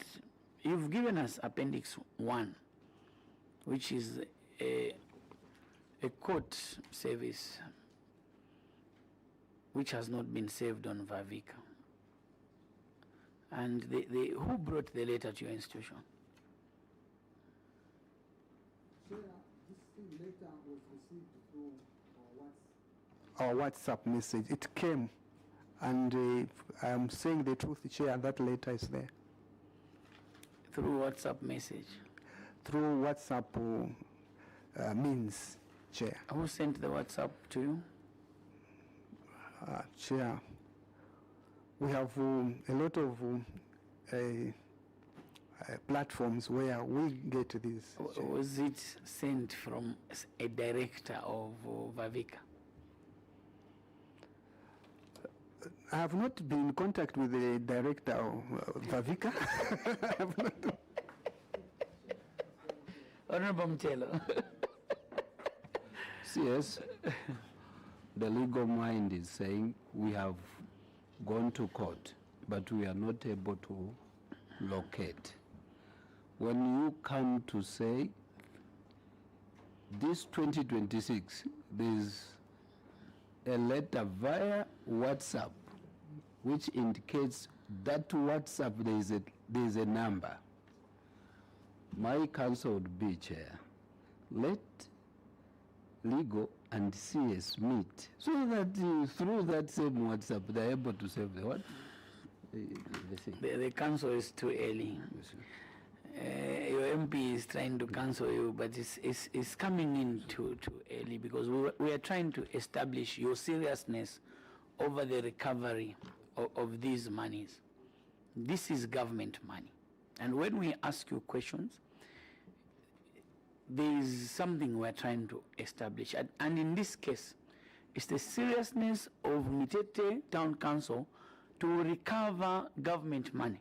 you've given us Appendix 1, which is a court service which has not been saved on Vavika. And who brought the letter to your institution? This letter was received through our WhatsApp message. It came, and I'm saying the truth, Chair, that letter is there. Through WhatsApp message? Through WhatsApp means, Chair. Who sent the WhatsApp to you? Chair, we have a lot of platforms where we get this. Was it sent from a director of Vavika? I have not been in contact with the director of Vavika. I have not. Honorable Mtelo. Yes, the legal mind is saying we have gone to court, but we are not able to locate. When you come to say this 2026, there's a letter via WhatsApp which indicates that WhatsApp there is a number. My counsel would be, Chair, let legal and CS meet so that through that same WhatsApp they're able to save the what? The council is too early. Your MP is trying to cancel you, but it's coming in too early because we are trying to establish your seriousness over the recovery of these monies. This is government money. And when we ask you questions, there is something we're trying to establish. And in this case, it's the seriousness of Mitete Town Council to recover government money.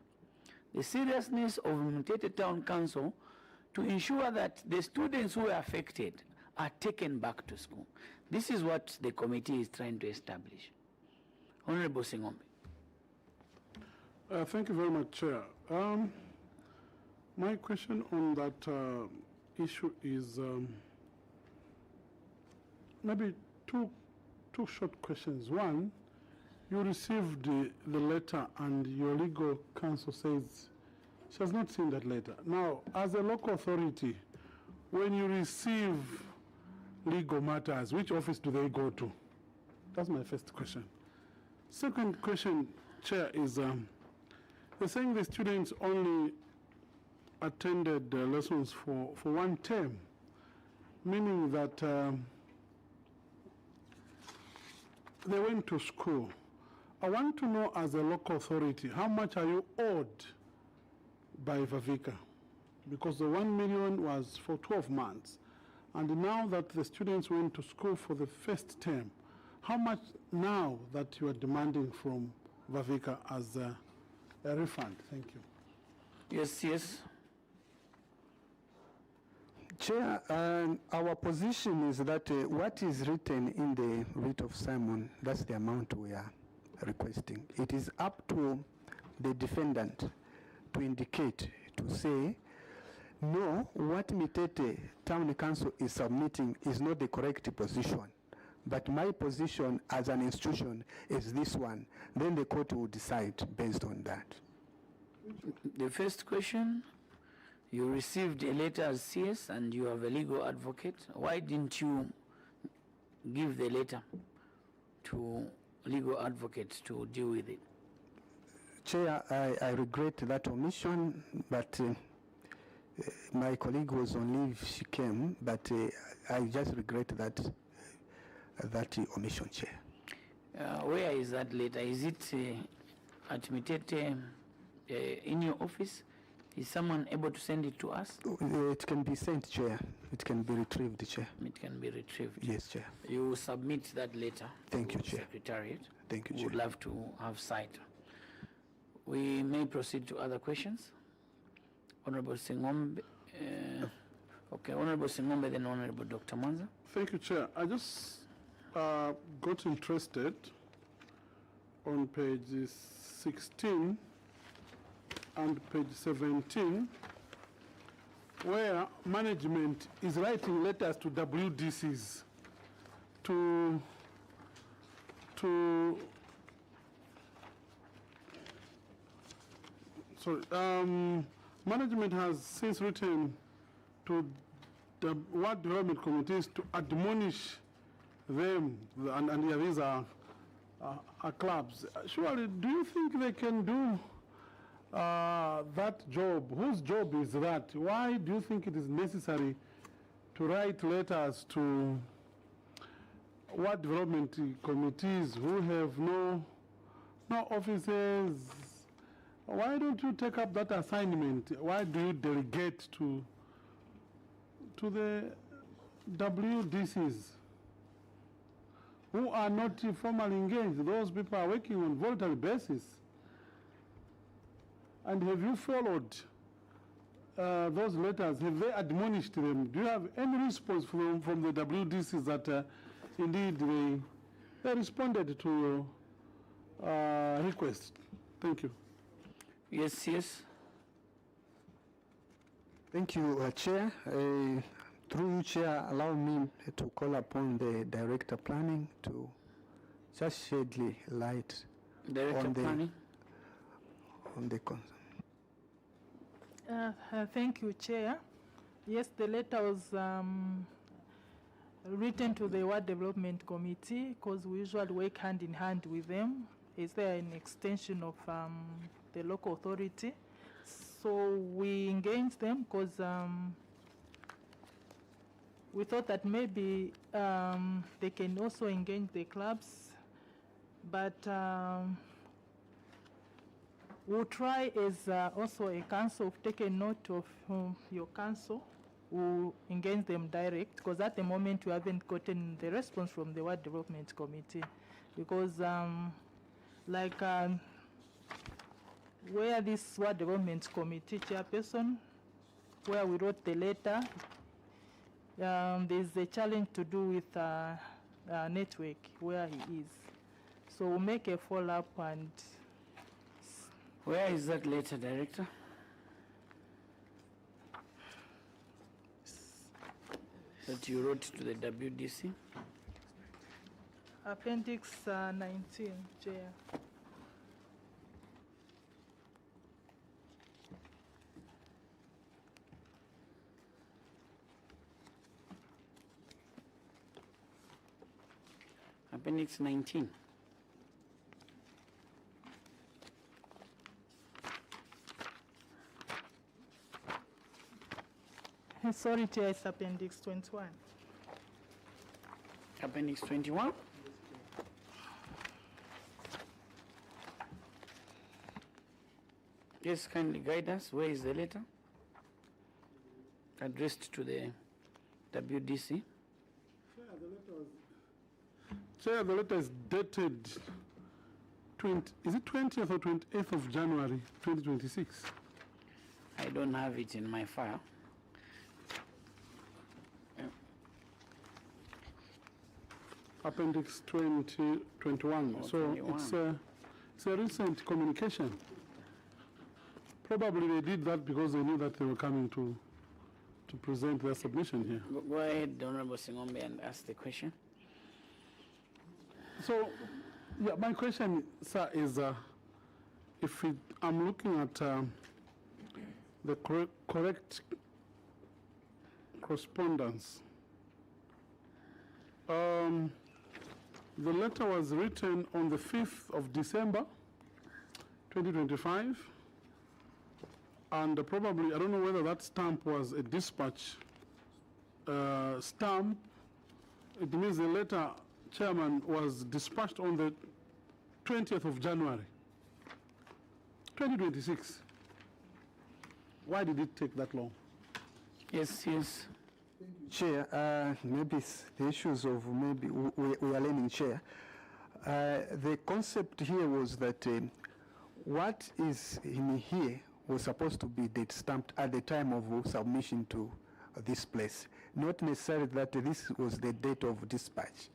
The seriousness of Mitete Town Council to ensure that the students who are affected are taken back to school. This is what the committee is trying to establish. Honorable Singombe. Thank you very much, Chair. My question on that issue is maybe two short questions. One, you received the letter and your legal counsel says she has not seen that letter. Now, as a local authority, when you receive legal matters, which office do they go to? That's my first question. Second question, Chair, is they're saying the students only attended lessons for one term, meaning that they went to school. I want to know, as a local authority, how much are you owed by Vavika? Because the 1 million was for 12 months. And now that the students went to school for the first term, how much now that you are demanding from Vavika as a refund? Thank you. Yes. Chair, our position is that what is written in the writ of Simon, that's the amount we are requesting. It is up to the defendant to indicate, to say, no, what Mitete Town Council is submitting is not the correct position, but my position as an institution is this one. Then the court will decide based on that. The first question, you received a letter as CS and you have a legal advocate. Why didn't you give the letter to legal advocates to deal with it? Chair, I regret that omission, but my colleague was on leave, she came, but I just regret that omission, Chair. Where is that letter? Is it admitted in your office? Is someone able to send it to us? It can be sent, Chair. It can be retrieved, Chair. It can be retrieved. Yes, Chair. You submit that letter. Thank you, to Chair. Secretariat. Thank you, We Chair. would love to have sight. We may proceed to other questions. Honorable Singombe. Okay, Honorable Singombe, then Honorable Dr. Mwanza. Thank you, Chair. I just got interested on page 16 and page 17, where management is writing letters to WDCs management has since written to the ward development committees to admonish them, and here these are clubs. Surely, do you think they can do that job? Whose job is that? Why do you think it is necessary to write letters to ward development committees who have no offices? Why don't you take up that assignment? Why do you delegate to the WDCs who are not formally engaged? Those people are working on voluntary basis. And have you followed those letters? Have they admonished them? Do you have any response from the WDCs that indeed they responded to your request? Thank you. Yes, yes. Thank you, Chair. Through you, Chair, allow me to call upon the Director Planning to just shed light on the concern. Thank you, Chair. Yes, the letter was written to the Ward Development Committee because we usually work hand in hand with them. Is there an extension of the local authority? So we engaged them because we thought that maybe they can also engage the clubs, but we'll try as also a council of taking note of your council. We'll engage them direct because at the moment we haven't gotten the response from the Ward Development Committee because where this Ward Development Committee chairperson, where we wrote the letter, there's a challenge to do with network where he is. So we'll make a follow-up and... Where is that letter, Director? That you wrote to the WDC? Appendix 19, Chair. Appendix 19. Sorry, Chair, it's Appendix 21. Appendix 21? Yes, kindly guide us. Where is the letter? Addressed to the WDC. Chair, the letter is dated is it 20th or 28th of January 2026? I don't have it in my file. Appendix 2021. So 21. it's a recent communication. Probably they did that because they knew that they were coming to present their submission here. Go ahead, Honorable Singombe, and ask the question. So, yeah, my question, sir, is I'm looking at the correct correspondence. The letter was written on the 5th of December, 2025. And probably, I don't know whether that stamp was a dispatch stamp. It means the letter, Chairman, was dispatched on the 20th of January, 2026. Why did it take that long? Yes, yes. Chair, maybe it's the issues of maybe we are learning, Chair. The concept here was that what is in here was supposed to be date stamped at the time of submission to this place. Not necessarily that this was the date of dispatch.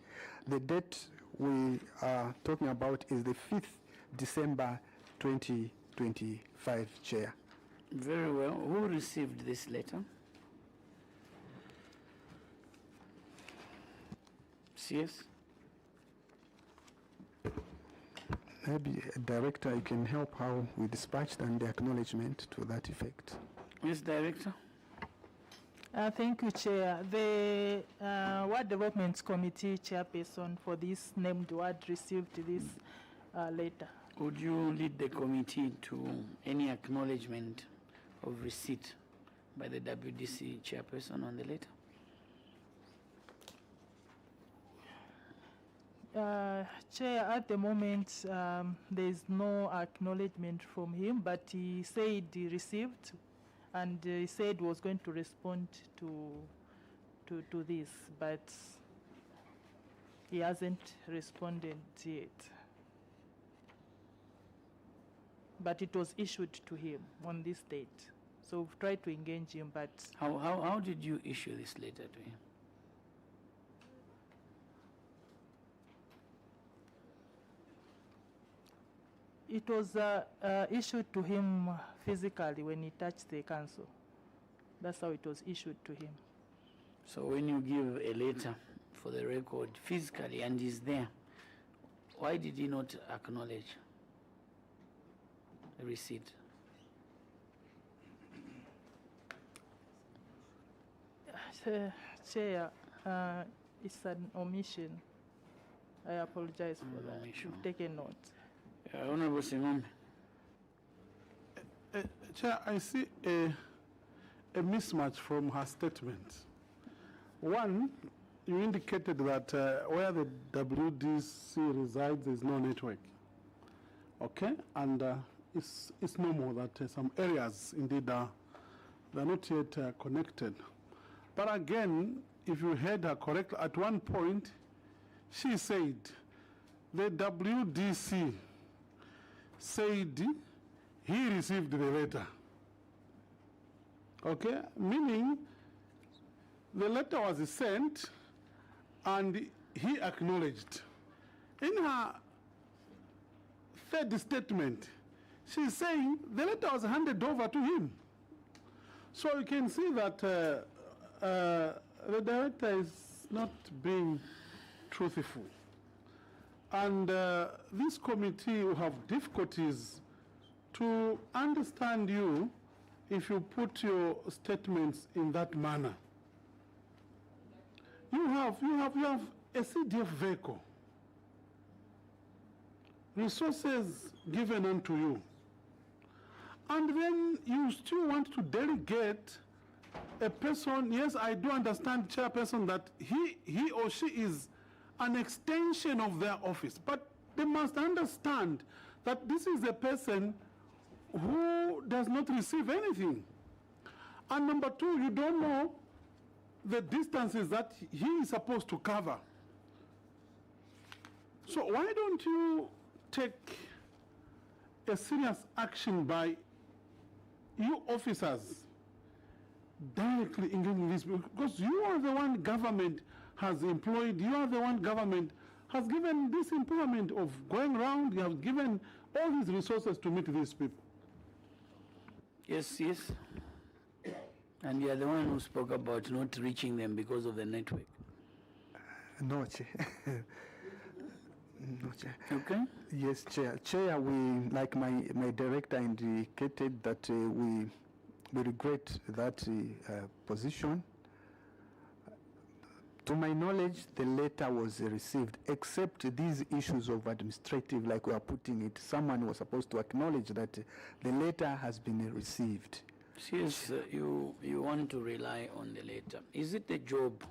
The date we are talking about is the 5th December 2025, Chair. Very well. Who received this letter? CS? Maybe, Director, you can help how we dispatched and the acknowledgement to that effect. Yes, Director. Thank you, Chair. The Ward Development Committee chairperson for this named ward received this letter. Would you lead the committee to any acknowledgement of receipt by the WDC chairperson on the letter? Chair, at the moment, there is no acknowledgement from him, but he said he received, and he said was going to respond to this, but he hasn't responded yet. But it was issued to him on this date, so we've tried to engage him, but... How did you issue this letter to him? It was issued to him physically when he touched the council. That's how it was issued to him. So when you give a letter for the record physically and he's there, why did he not acknowledge the receipt? Chair, it's an omission. I apologize for that. You've taken note. Honorable Simon. Chair, I see a mismatch from her statement. One, you indicated that where the WDC resides, there is no network. Okay, and it's normal that some areas indeed they're not yet connected. But again, if you heard her correctly, at one point she said the WDC said he received the letter. Okay, meaning the letter was sent and he acknowledged. In her third statement, she's saying the letter was handed over to him. So you can see that the director is not being truthful. And this committee will have difficulties to understand you if you put your statements in that manner. You have a CDF vehicle, resources given unto you, and then you still want to delegate a person. Yes, I do understand, Chairperson, that he or she is an extension of their office, but they must understand that this is a person who does not receive anything. And number two, you don't know the distances that he is supposed to cover. So why don't you take a serious action by you officers directly engaging this, because you are the one government has employed, you are the one government has given this employment of going around, you have given all these resources to meet these people. Yes, yes. And you are the one who spoke about not reaching them because of the network. No, Chair. No, Chair. Okay. Yes, Chair. Chair, we, like my director indicated, that we regret that position. To my knowledge, the letter was received, except these issues of administrative, like we are putting it. Someone was supposed to acknowledge that the letter has been received. Since you want to rely on the letter, is it the job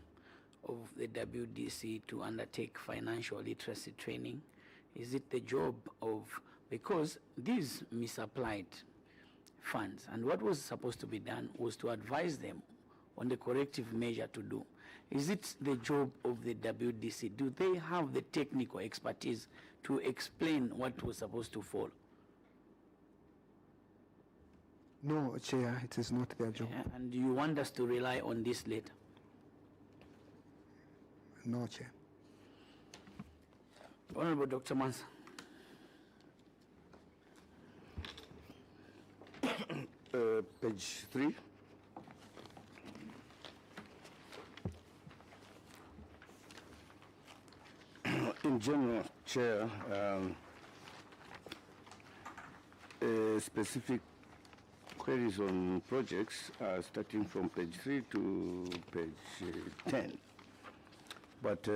of the WDC to undertake financial literacy training? Is it the job of, because these misapplied funds, and what was supposed to be done was to advise them on the corrective measure to do. Is it the job of the WDC? Do they have the technical expertise to explain what was supposed to fall? No, Chair, it is not their job. And you want us to rely on this letter? No, Chair. Honorable Dr. Mansa. Page 3. In general, Chair, specific queries on projects are starting from page 3 to page 10. But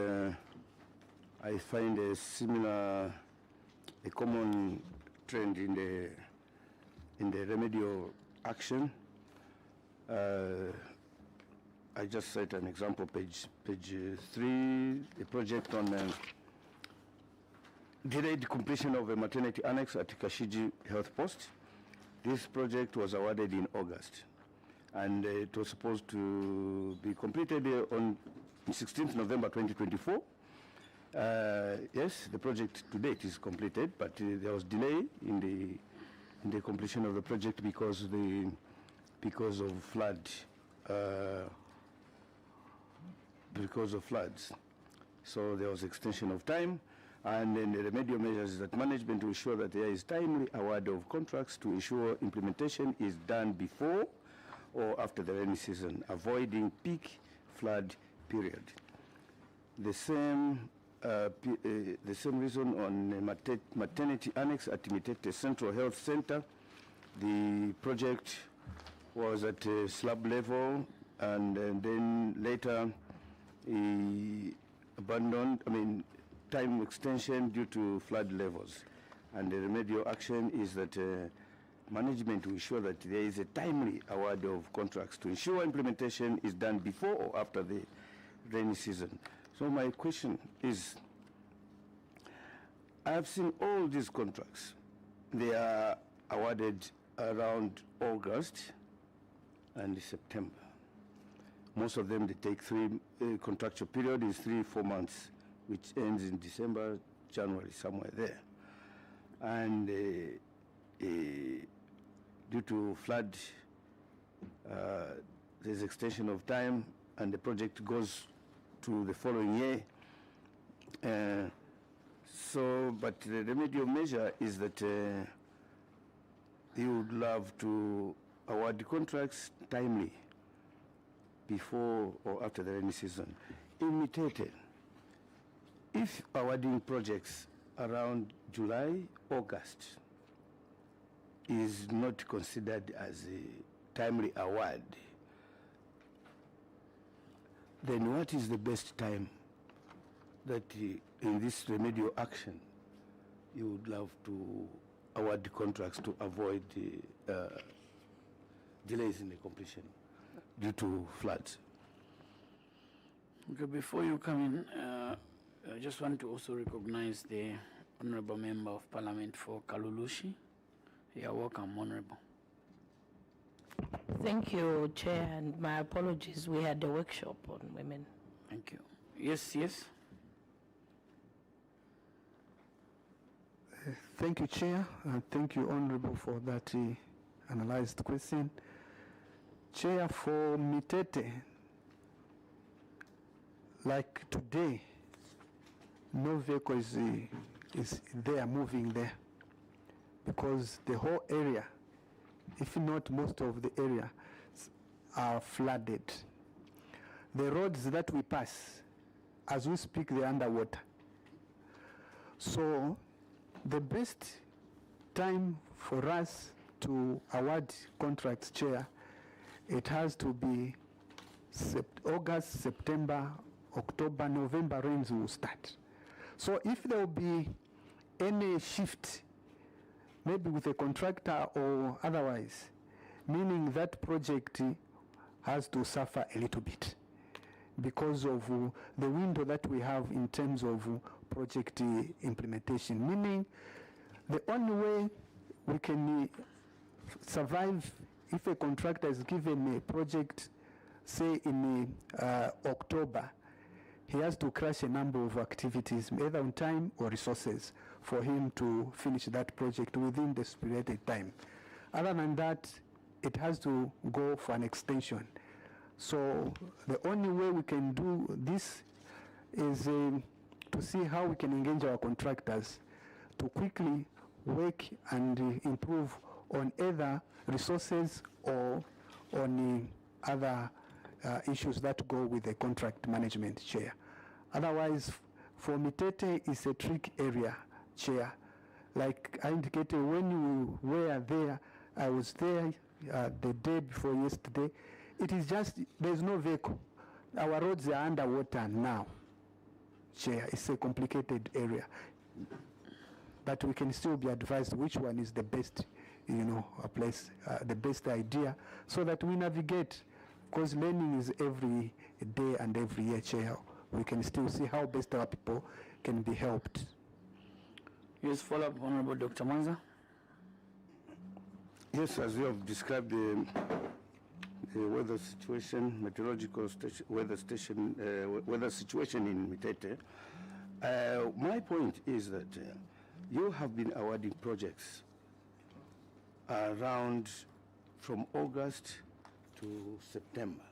I find a similar, a common trend in the remedial action. I just cite an example, page 3, a project on delayed completion of a maternity annex at Kashiji Health Post. This project was awarded in August, and it was supposed to be completed on 16th November 2024. Yes, the project to date is completed, but there was delay in the completion of the project because of floods. So there was extension of time, and then the remedial measures is that management to ensure that there is timely award of contracts to ensure implementation is done before or after the rainy season, avoiding peak flood period. The same reason on maternity annex at Mitete Central Health Center. The project was at slab level, and then later abandoned, time extension due to flood levels. And the remedial action is that management will ensure that there is a timely award of contracts to ensure implementation is done before or after the rainy season. So my question is, I have seen all these contracts. They are awarded around August and September. Most of them, they take contractual period is 3-4 months, which ends in December, January, somewhere there. And due to flood, there's extension of time, and the project goes to the following year. But the remedial measure is that you would love to award the contracts timely before or after the rainy season. In Mitete, if awarding projects around July, August is not considered as a timely award, then what is the best time that in this remedial action you would love to award the contracts to avoid delays in the completion due to floods? Okay, before you come in, I just want to also recognize the Honorable Member of Parliament for Kalulushi. You're welcome, Honorable. Thank you, Chair, and my apologies. We had a workshop on women. Thank you. Yes, yes. Thank you, Chair, and thank you, Honorable, for that analyzed question. Chair, for Mitete, like today, no vehicle is there, moving there, because the whole area, if not most of the area, are flooded. The roads that we pass, as we speak, they're underwater. So the best time for us to award contracts, Chair, it has to be August, September, October, November rains will start. So if there will be any shift, maybe with a contractor or otherwise, meaning that project has to suffer a little bit because of the window that we have in terms of project implementation, meaning the only way we can survive if a contractor is given a project, say in October, he has to crash a number of activities, either on time or resources, for him to finish that project within the stipulated time. Other than that, it has to go for an extension. So the only way we can do this is to see how we can engage our contractors to quickly work and improve on either resources or on other issues that go with the contract management, Chair. Otherwise, for Mitete, it's a trick area, Chair. Like I indicated, when you were there, I was there the day before yesterday. It is just, there's no vehicle. Our roads are underwater now, Chair. It's a complicated area. But we can still be advised which one is the best, a place, the best idea, so that we navigate. Because learning is every day and every year, Chair. We can still see how best our people can be helped. Yes, follow up, Honorable Dr. Manza. Yes, as you have described the weather situation, meteorological weather situation in Mitete, my point is that you have been awarding projects around from August to September,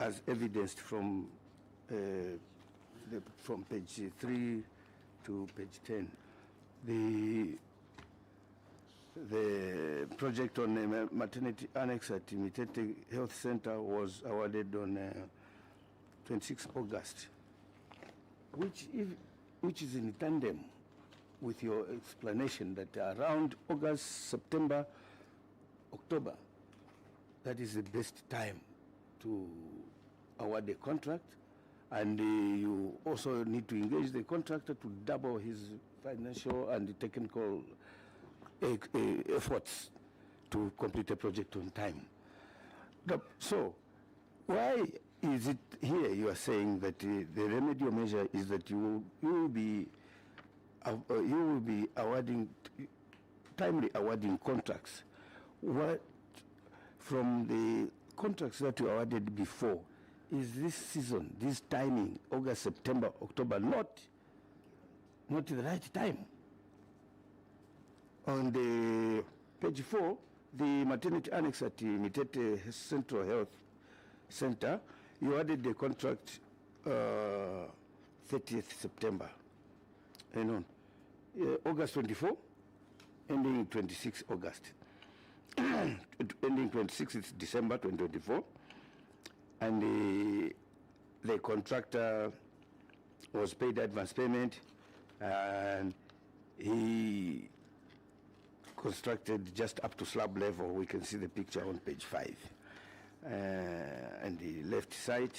as evidenced from page 3 to page 10. The project on the maternity annex at Mitete Health Center was awarded on 26 August, which is in tandem with your explanation that around August, September, October, that is the best time to award a contract, and you also need to engage the contractor to double his financial and technical efforts to complete a project on time. So why is it here you are saying that the remedial measure is that you will be awarding, timely awarding contracts? What from the contracts that you awarded before, is this season, this timing, August, September, October, not the right time? On the page 4, the maternity annex at the Mitete Central Health Center, you added the contract 30th September. And on August 24, ending 26 August. Ending 26th December 2024. And the contractor was paid advance payment, and he constructed just up to slab level. We can see the picture on page 5. And the left side,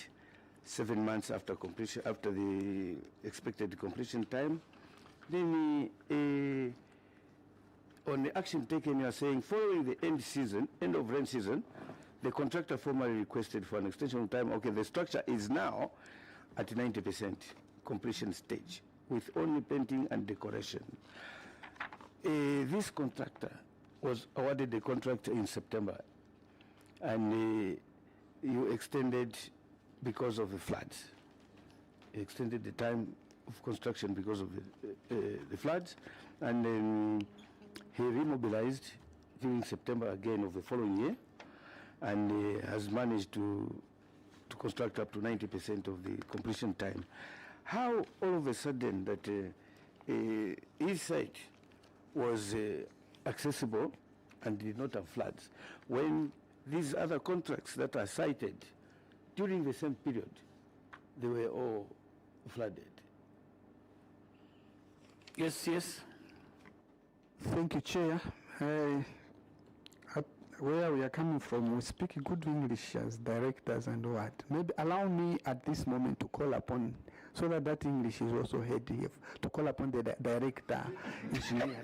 7 months after completion, after the expected completion time. Then on the action taken, you are saying following the end of rain season, the contractor formally requested for an extension of time. Okay, the structure is now at 90% completion stage with only painting and decoration. This contractor was awarded the contract in September, and you extended because of the floods. You extended the time of construction because of the floods, and then he remobilized during September again of the following year, and has managed to construct up to 90% of the completion time. How all of a sudden that his site was accessible and did not have floods, when these other contracts that are cited during the same period, they were all flooded? Yes. Thank you, Chair. where we are coming from, we speak good English as directors and what. Maybe allow me at this moment to call upon, so that that English is also heard here, to call upon the director engineer.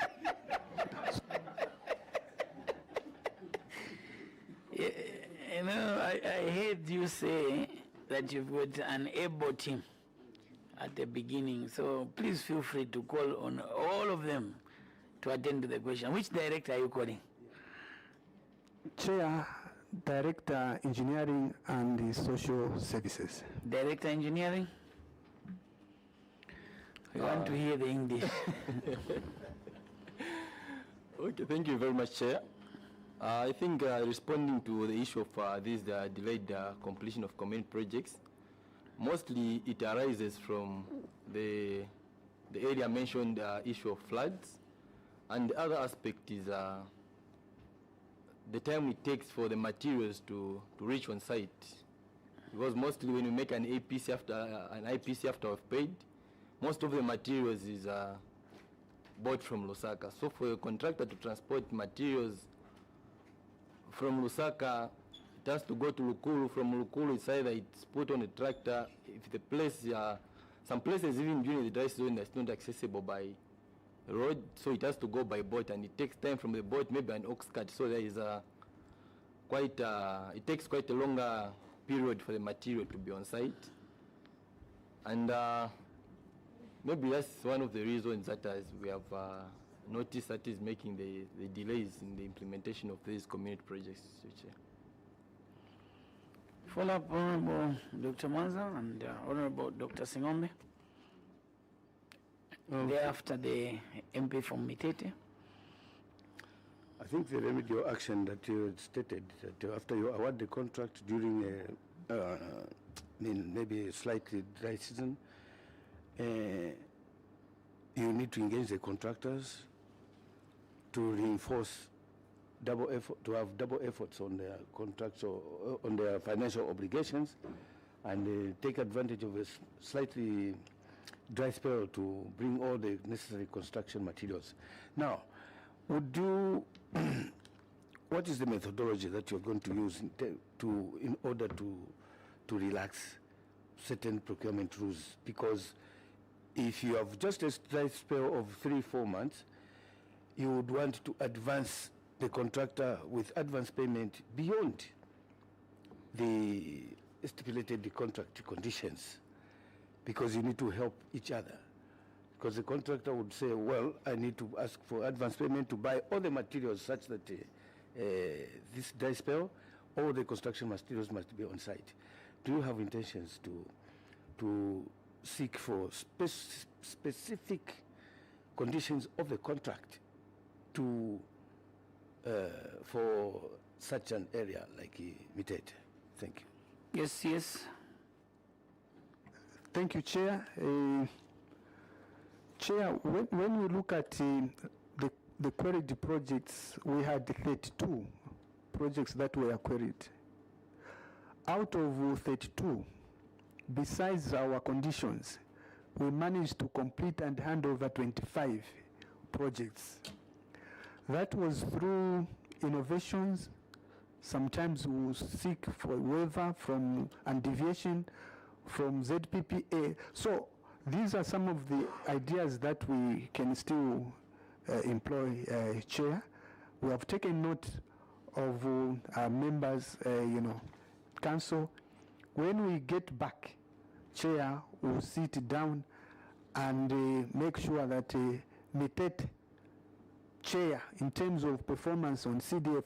You know, I heard you say that you've got an able team at the beginning, so please feel free to call on all of them to attend to the question. Which director are you calling? Chair, Director Engineering and Social Services. Director Engineering? We want to hear the English. Okay, thank you very much, Chair. I think responding to the issue of this delayed completion of community projects, mostly it arises from the area mentioned issue of floods, and the other aspect is the time it takes for the materials to reach on site. Because mostly when you make an IPC after we've paid, most of the materials is bought from Lusaka. So for a contractor to transport materials from Lusaka, it has to go to Lukulu. From Lukulu, it's either it's put on a tractor. If the place, some places even during the dry season, that's not accessible by road, so it has to go by boat, and it takes time from the boat, maybe an ox cart. So there is it takes quite a longer period for the material to be on site, and maybe that's one of the reasons that we have noticed that is making the delays in the implementation of these community projects. Follow up, Honorable Dr. Mwanza and Honorable Dr. Singombe. Thereafter, the MP from Mitete. I think the remedial action that you stated, that after you award the contract during maybe a slightly dry season, you need to engage the contractors to reinforce double effort, to have double efforts on their contracts or on their financial obligations, and take advantage of a slightly dry spell to bring all the necessary construction materials. Now, would you, what is the methodology that you're going to use in order to relax certain procurement rules? Because if you have just a dry spell of 3-4 months, you would want to advance the contractor with advance payment beyond the stipulated contract conditions, because you need to help each other. Because the contractor would say, well, I need to ask for advance payment to buy all the materials such that this dry spell, all the construction materials must be on site. Do you have intentions to seek for specific conditions of the contract for such an area like Mitete? Thank you. Yes. Thank you, Chair. Chair, when we look at the queried projects, we had 32 projects that were queried. Out of 32, besides our conditions, we managed to complete and hand over 25 projects. That was through innovations. Sometimes we seek for waiver and deviation from ZPPA. So these are some of the ideas that we can still employ, Chair. We have taken note of our members, council. When we get back, Chair, we'll sit down and make sure that Mitete Chair, in terms of performance on CDF,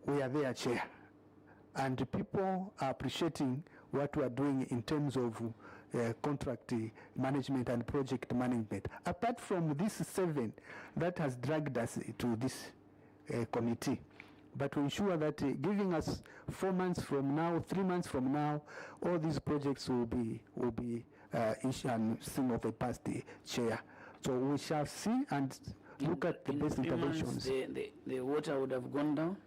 we are there, Chair. And the people are appreciating what we are doing in terms of contract management and project management. Apart from these 7 that has dragged us to this committee, but we ensure that giving us 4 months from now, 3 months from now, all these projects will be issued and seen of a past Chair. So we shall see and look at the best interventions. The water would have gone down?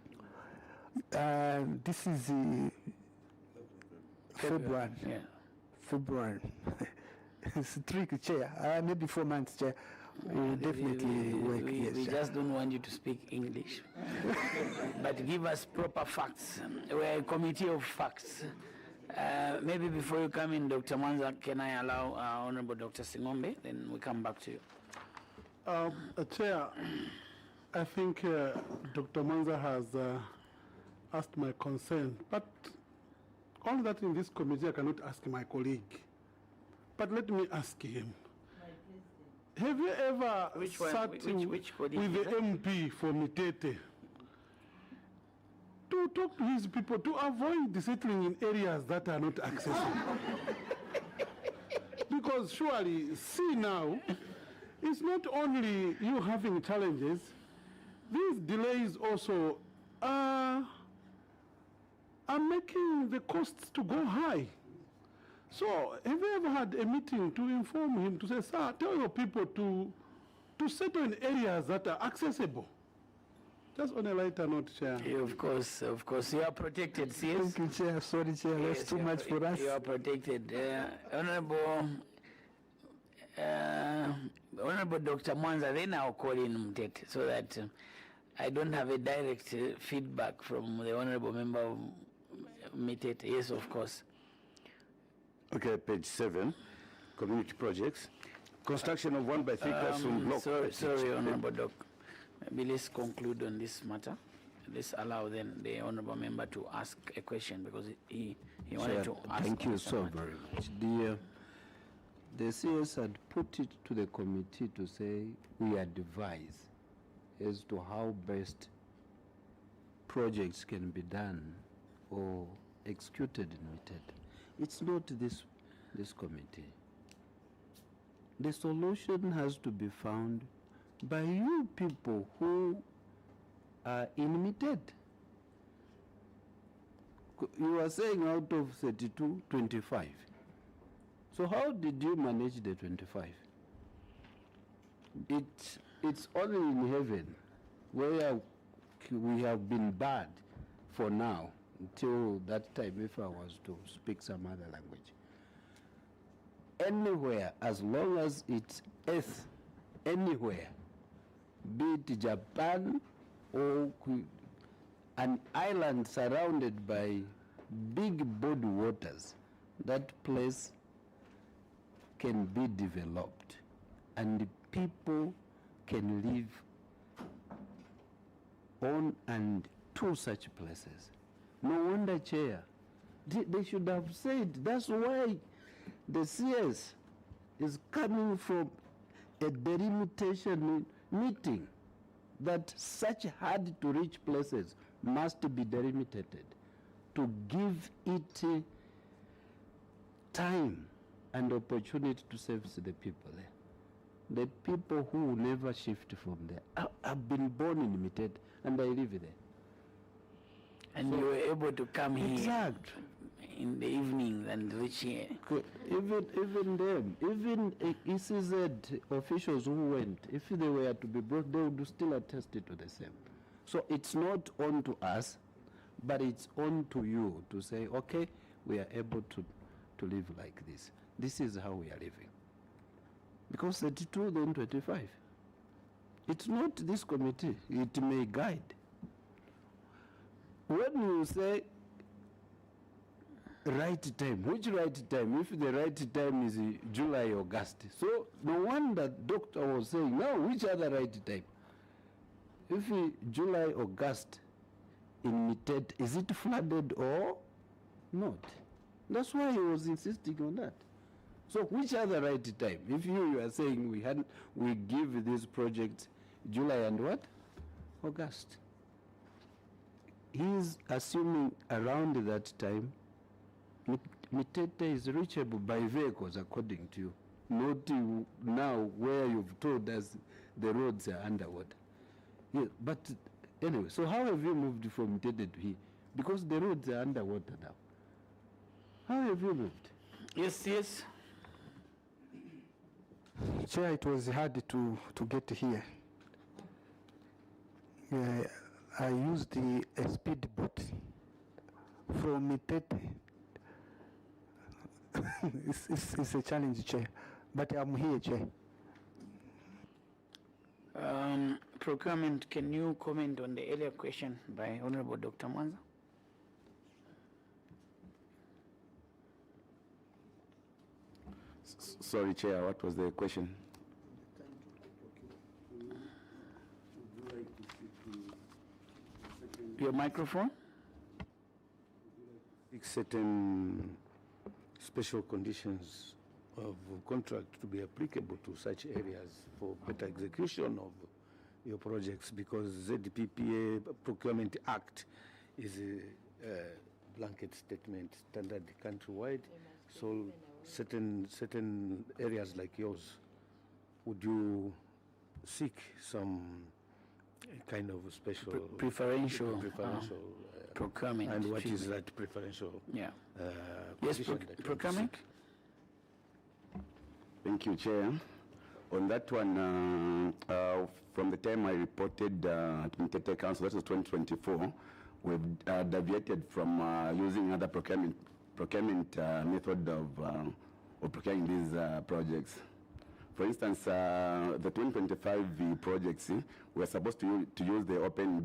This is February. Yeah. February. It's tricky, Chair. Maybe 4 months, Chair. We definitely work, yes, We Chair. just don't want you to speak English. But give us proper facts. We're a committee of facts. Maybe before you come in, Dr. Mwanza, can I allow Honorable Dr. Singombe? Then we come back to you. Chair, I think Dr. Manza has asked my concern, but all that in this committee I cannot ask my colleague. But let me ask him. Have you ever sat which with colleague the is that? MP for Mitete to talk to his people to avoid settling in areas that are not accessible? Because surely, see now, it's not only you having challenges, these delays also are making the costs to go high. So have you ever had a meeting to inform him, to say, sir, tell your people to settle in areas that are accessible? Just on a lighter note, Chair. Yeah, of course, you are protected, CS. Thank you, Chair. Sorry, Chair, that's too much for us. You are protected. Honorable Dr. Mwanza, then I'll call in Mtete so that I don't have a direct feedback from the Honorable Member of Mitete. Yes, of course. Okay, page 7, community projects. Construction of 1 by 3 classroom block. Sorry, Honorable Doc. Maybe let's conclude on this matter. Let's allow then the Honorable Member to ask a question because he wanted to ask. Thank you on so this matter. very much. The CS had put it to the committee to say we advise as to how best projects can be done or executed in Mitete. It's not this committee. The solution has to be found by you people who are in Mitete. You are saying out of 32, 25. So how did you manage the 25? It's only in heaven where we have been bad for now until that time if I was to speak some other language. Anywhere, as long as it's earth, anywhere, be it Japan or an island surrounded by big body waters, that place can be developed and people can live on and to such places. No wonder, Chair, they should have said that's why the CS is coming from a delimitation meeting, that such hard to reach places must be delimited to give it time and opportunity to service the people there. The people who will never shift from there. I've been born in Mitete and I live there. And So- you were able to come here Exact. in the evening and reach here. Even them, even ECZ officials who went, if they were to be brought, they would still attest it to the same. So it's not on to us, but it's on to you to say, okay, we are able to live like this. This is how we are living. Because 32, then 25. It's not this committee. It may guide. When you say right time, which right time? If the right time is July, August. So no wonder doctor was saying, now which other right time? If July, August in Mitete, is it flooded or not? That's why he was insisting on that. So which other right time? If you are saying we give this project July and what? August. He's assuming around that time Mitete is reachable by vehicles according to you. Not now where you've told us the roads are underwater. Yeah, but anyway, so how have you moved from Mitete to here? Because the roads are underwater now. How have you moved? Yes. Chair, it was hard to get here. I used a speedboat from Mitete. It's a challenge, Chair, but I'm here, Chair. Procurement, can you comment on the earlier question by Honorable Dr. Mwanza? Sorry, Chair, what was the question? Your microphone? Certain special conditions of contract to be applicable to such areas for better execution of your projects, because ZPPA Procurement Act is a blanket statement, standard countrywide. So certain areas like yours, would you seek some kind of special preferential procurement? And what is that preferential? Yeah. Yes, procurement. Thank you, Chair. On that one, from the time I reported at Mitete Council, that was 2024, we've deviated from using other procurement method of procuring these projects. For instance, the 2025 projects, we're supposed to use the open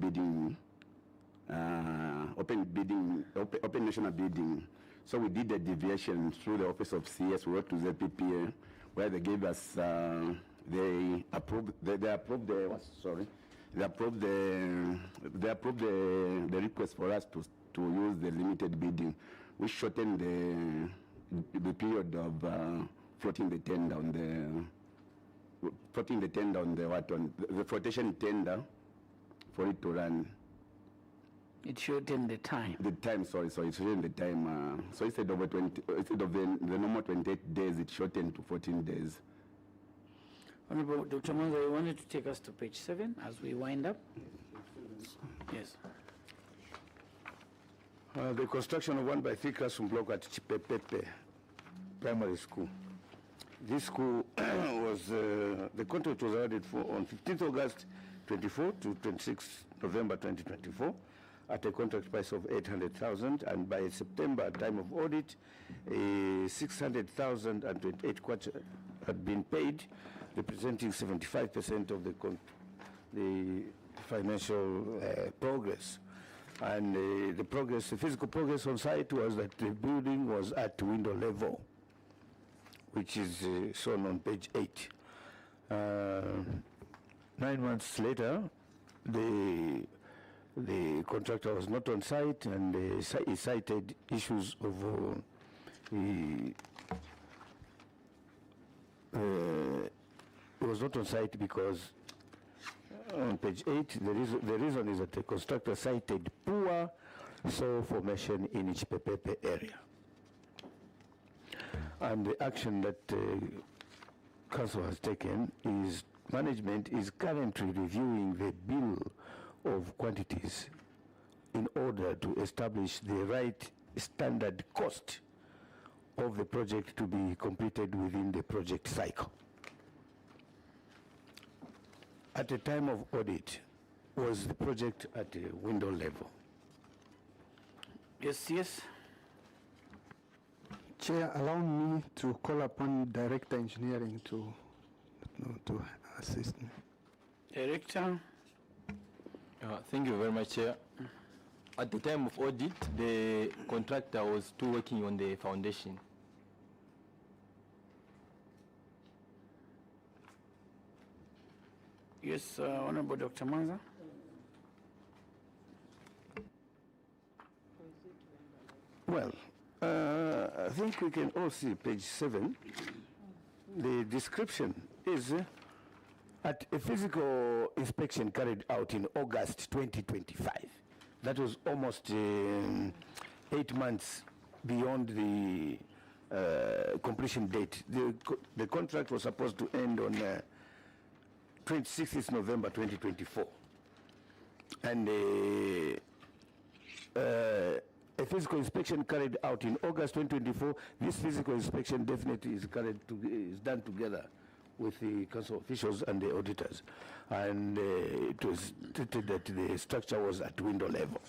national bidding. So we did a deviation through the Office of CS. We went to the PPA, where they gave us, they approved the request for us to use the limited bidding, which shortened the period of floating the tender on the flotation tender for it to run. It shortened the time. Sorry, it shortened the time. So instead of the normal 28 days, it shortened to 14 days. Honorable Dr. Mwanza, you wanted to take us to page 7 as we wind up? Yes. The construction of 1x3 classroom block at Chipepepe Primary School. This school was, the contract was awarded for on 15th August 24 to 26 November 2024 at a contract price of 800,000, and by September, time of audit, 600,028 kwacha had been paid, representing 75% of the financial progress. And the physical progress on site was that the building was at window level, which is shown on page 8. 9 months later, the contractor was not on site, and he cited issues of he was not on site because on page 8, the reason is that the constructor cited poor soil formation in each Chipepepe area. And the action that Council has taken is management is currently reviewing the bill of quantities in order to establish the right standard cost of the project to be completed within the project cycle. At the time of audit, was the project at the window level? Yes. Chair, allow me to call upon Director Engineering to assist me. Director. Thank you very much, Chair. At the time of audit, the contractor was still working on the foundation. Yes, Honorable Dr. Mwanza. Well, I think we can all see page 7. The description is at a physical inspection carried out in August 2025. That was almost 8 months beyond the completion date. The contract was supposed to end on 26th November 2024. And a physical inspection carried out in August 2024. This physical inspection definitely is done together with the council officials and the auditors. And it was stated that the structure was at window level.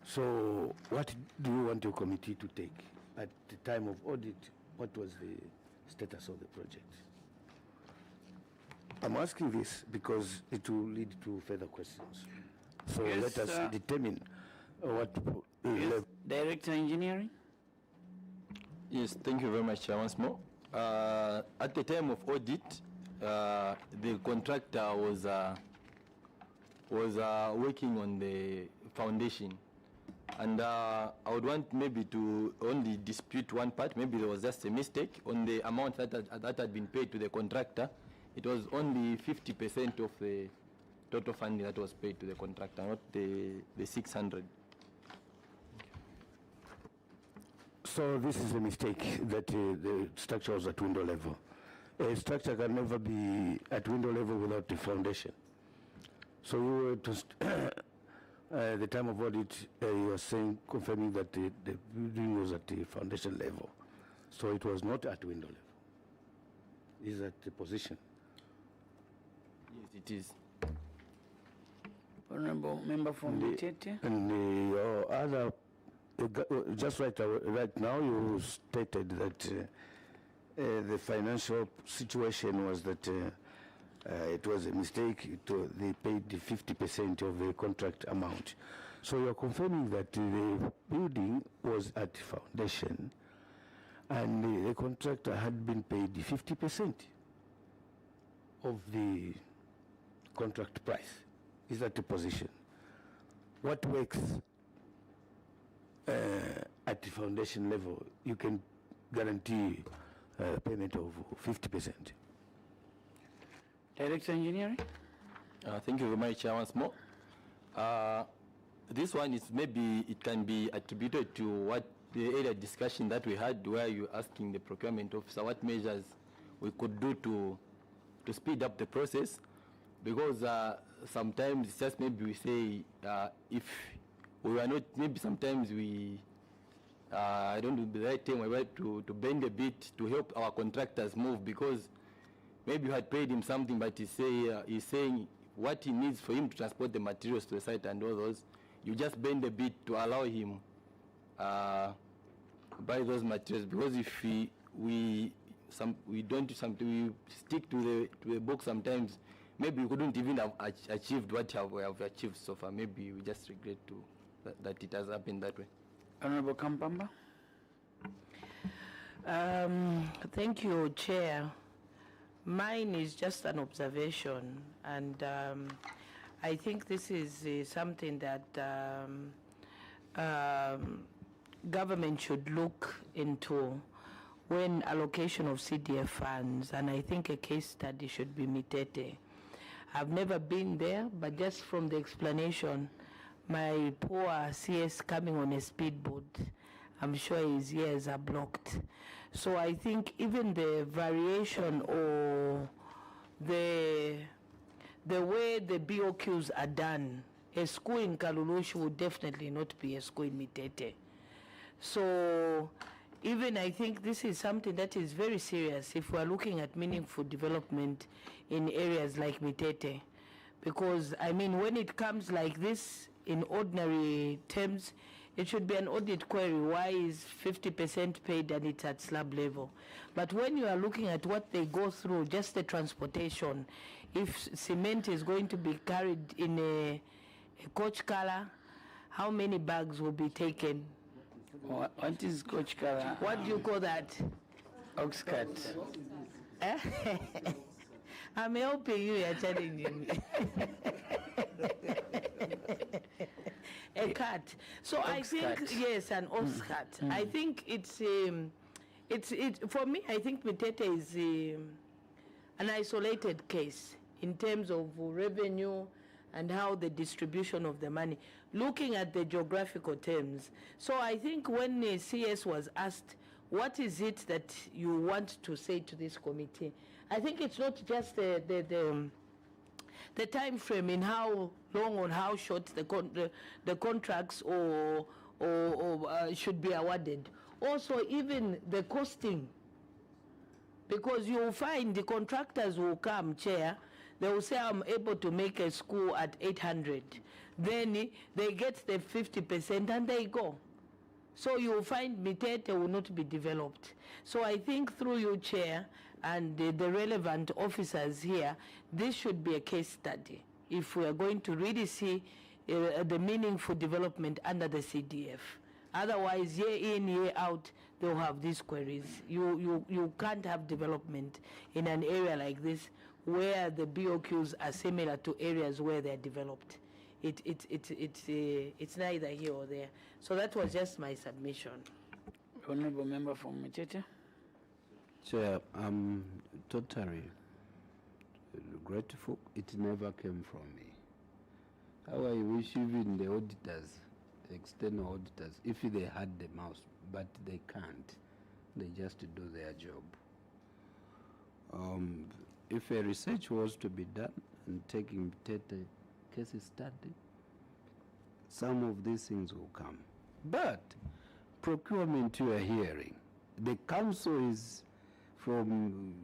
So what do you want your committee to take? At the time of audit, what was the status of the project? I'm asking this because it will lead to further questions. So Yes, let us determine what Yes, Director Engineering. Yes, thank you very much, Chair, once more. At the time of audit, the contractor was working on the foundation. And I would want maybe to only dispute one part. Maybe there was just a mistake on the amount that had been paid to the contractor. It was only 50% of the total funding that was paid to the contractor, not the 600. So this is a mistake that the structure was at window level. A structure can never be at window level without the foundation. So you were to the time of audit, you were saying, confirming that the building was at the foundation level. So it was not at window level. Is at the position. Yes, it is. Honorable Member from Mitete. And your other, just right now, you stated that the financial situation was that it was a mistake. They paid 50% of the contract amount. So you're confirming that the building was at foundation and the contractor had been paid 50% of the contract price. Is that the position? What works at the foundation level, you can guarantee payment of 50%. Director Engineering. Thank you very much, Chair, once more. This one is maybe it can be attributed to what the earlier discussion that we had, where you're asking the procurement officer what measures we could do to speed up the process, because sometimes it's just maybe we say if we are not, maybe sometimes we I don't know the right time we were to bend a bit to help our contractors move, because maybe you had paid him something, but he's saying what he needs for him to transport the materials to the site and all those. You just bend a bit to allow him buy those materials, because if we stick to the book sometimes, maybe we couldn't even have achieved what we have achieved so far. Maybe we just regret that it has happened that way. Honorable Kampamba. Thank you, Chair. Mine is just an observation, and I think this is something that government should look into when allocation of CDF funds, and I think a case study should be Mitete. I've never been there, but just from the explanation, my poor CS coming on a speedboat, I'm sure his ears are blocked. So I think even the variation or the way the BOQs are done, a school in Kalulushi would definitely not be a school in Mitete. So even I think this is something that is very serious if we're looking at meaningful development in areas like Mitete. Because, I mean, when it comes like this in ordinary terms, it should be an audit query. Why is 50% paid and it's at slab level? But when you are looking at what they go through, just the transportation, if cement is going to be carried in a coach color, how many bags will be taken? What is coach color? What do you call that? Ox cut. I'm helping you, you're challenging me. A cut. So ox I think, cut. Yes, an ox cut. I think it's for me, I think Mitete is an isolated case in terms of revenue and how the distribution of the money, looking at the geographical terms. So I think when the CS was asked, what is it that you want to say to this committee? I think it's not just the time frame in how long or how short the contracts or should be awarded. Also, even the costing, because you will find the contractors will come, Chair, they will say, I'm able to make a school at 800. Then they get the 50% and they go. So you will find Mitete will not be developed. So I think through you, Chair, and the relevant officers here, this should be a case study if we are going to really see the meaningful development under the CDF. Otherwise, year in, year out, they'll have these queries. You can't have development in an area like this where the BOQs are similar to areas where they're developed. It's neither here or there. So that was just my submission. Honorable member from Mitete. Chair, I'm totally grateful. It never came from me. How I wish even the auditors, the external auditors, if they had the mouse, but they can't. They just do their job. If a research was to be done and taking Mitete case study, some of these things will come. But procurement you are hearing, the council is from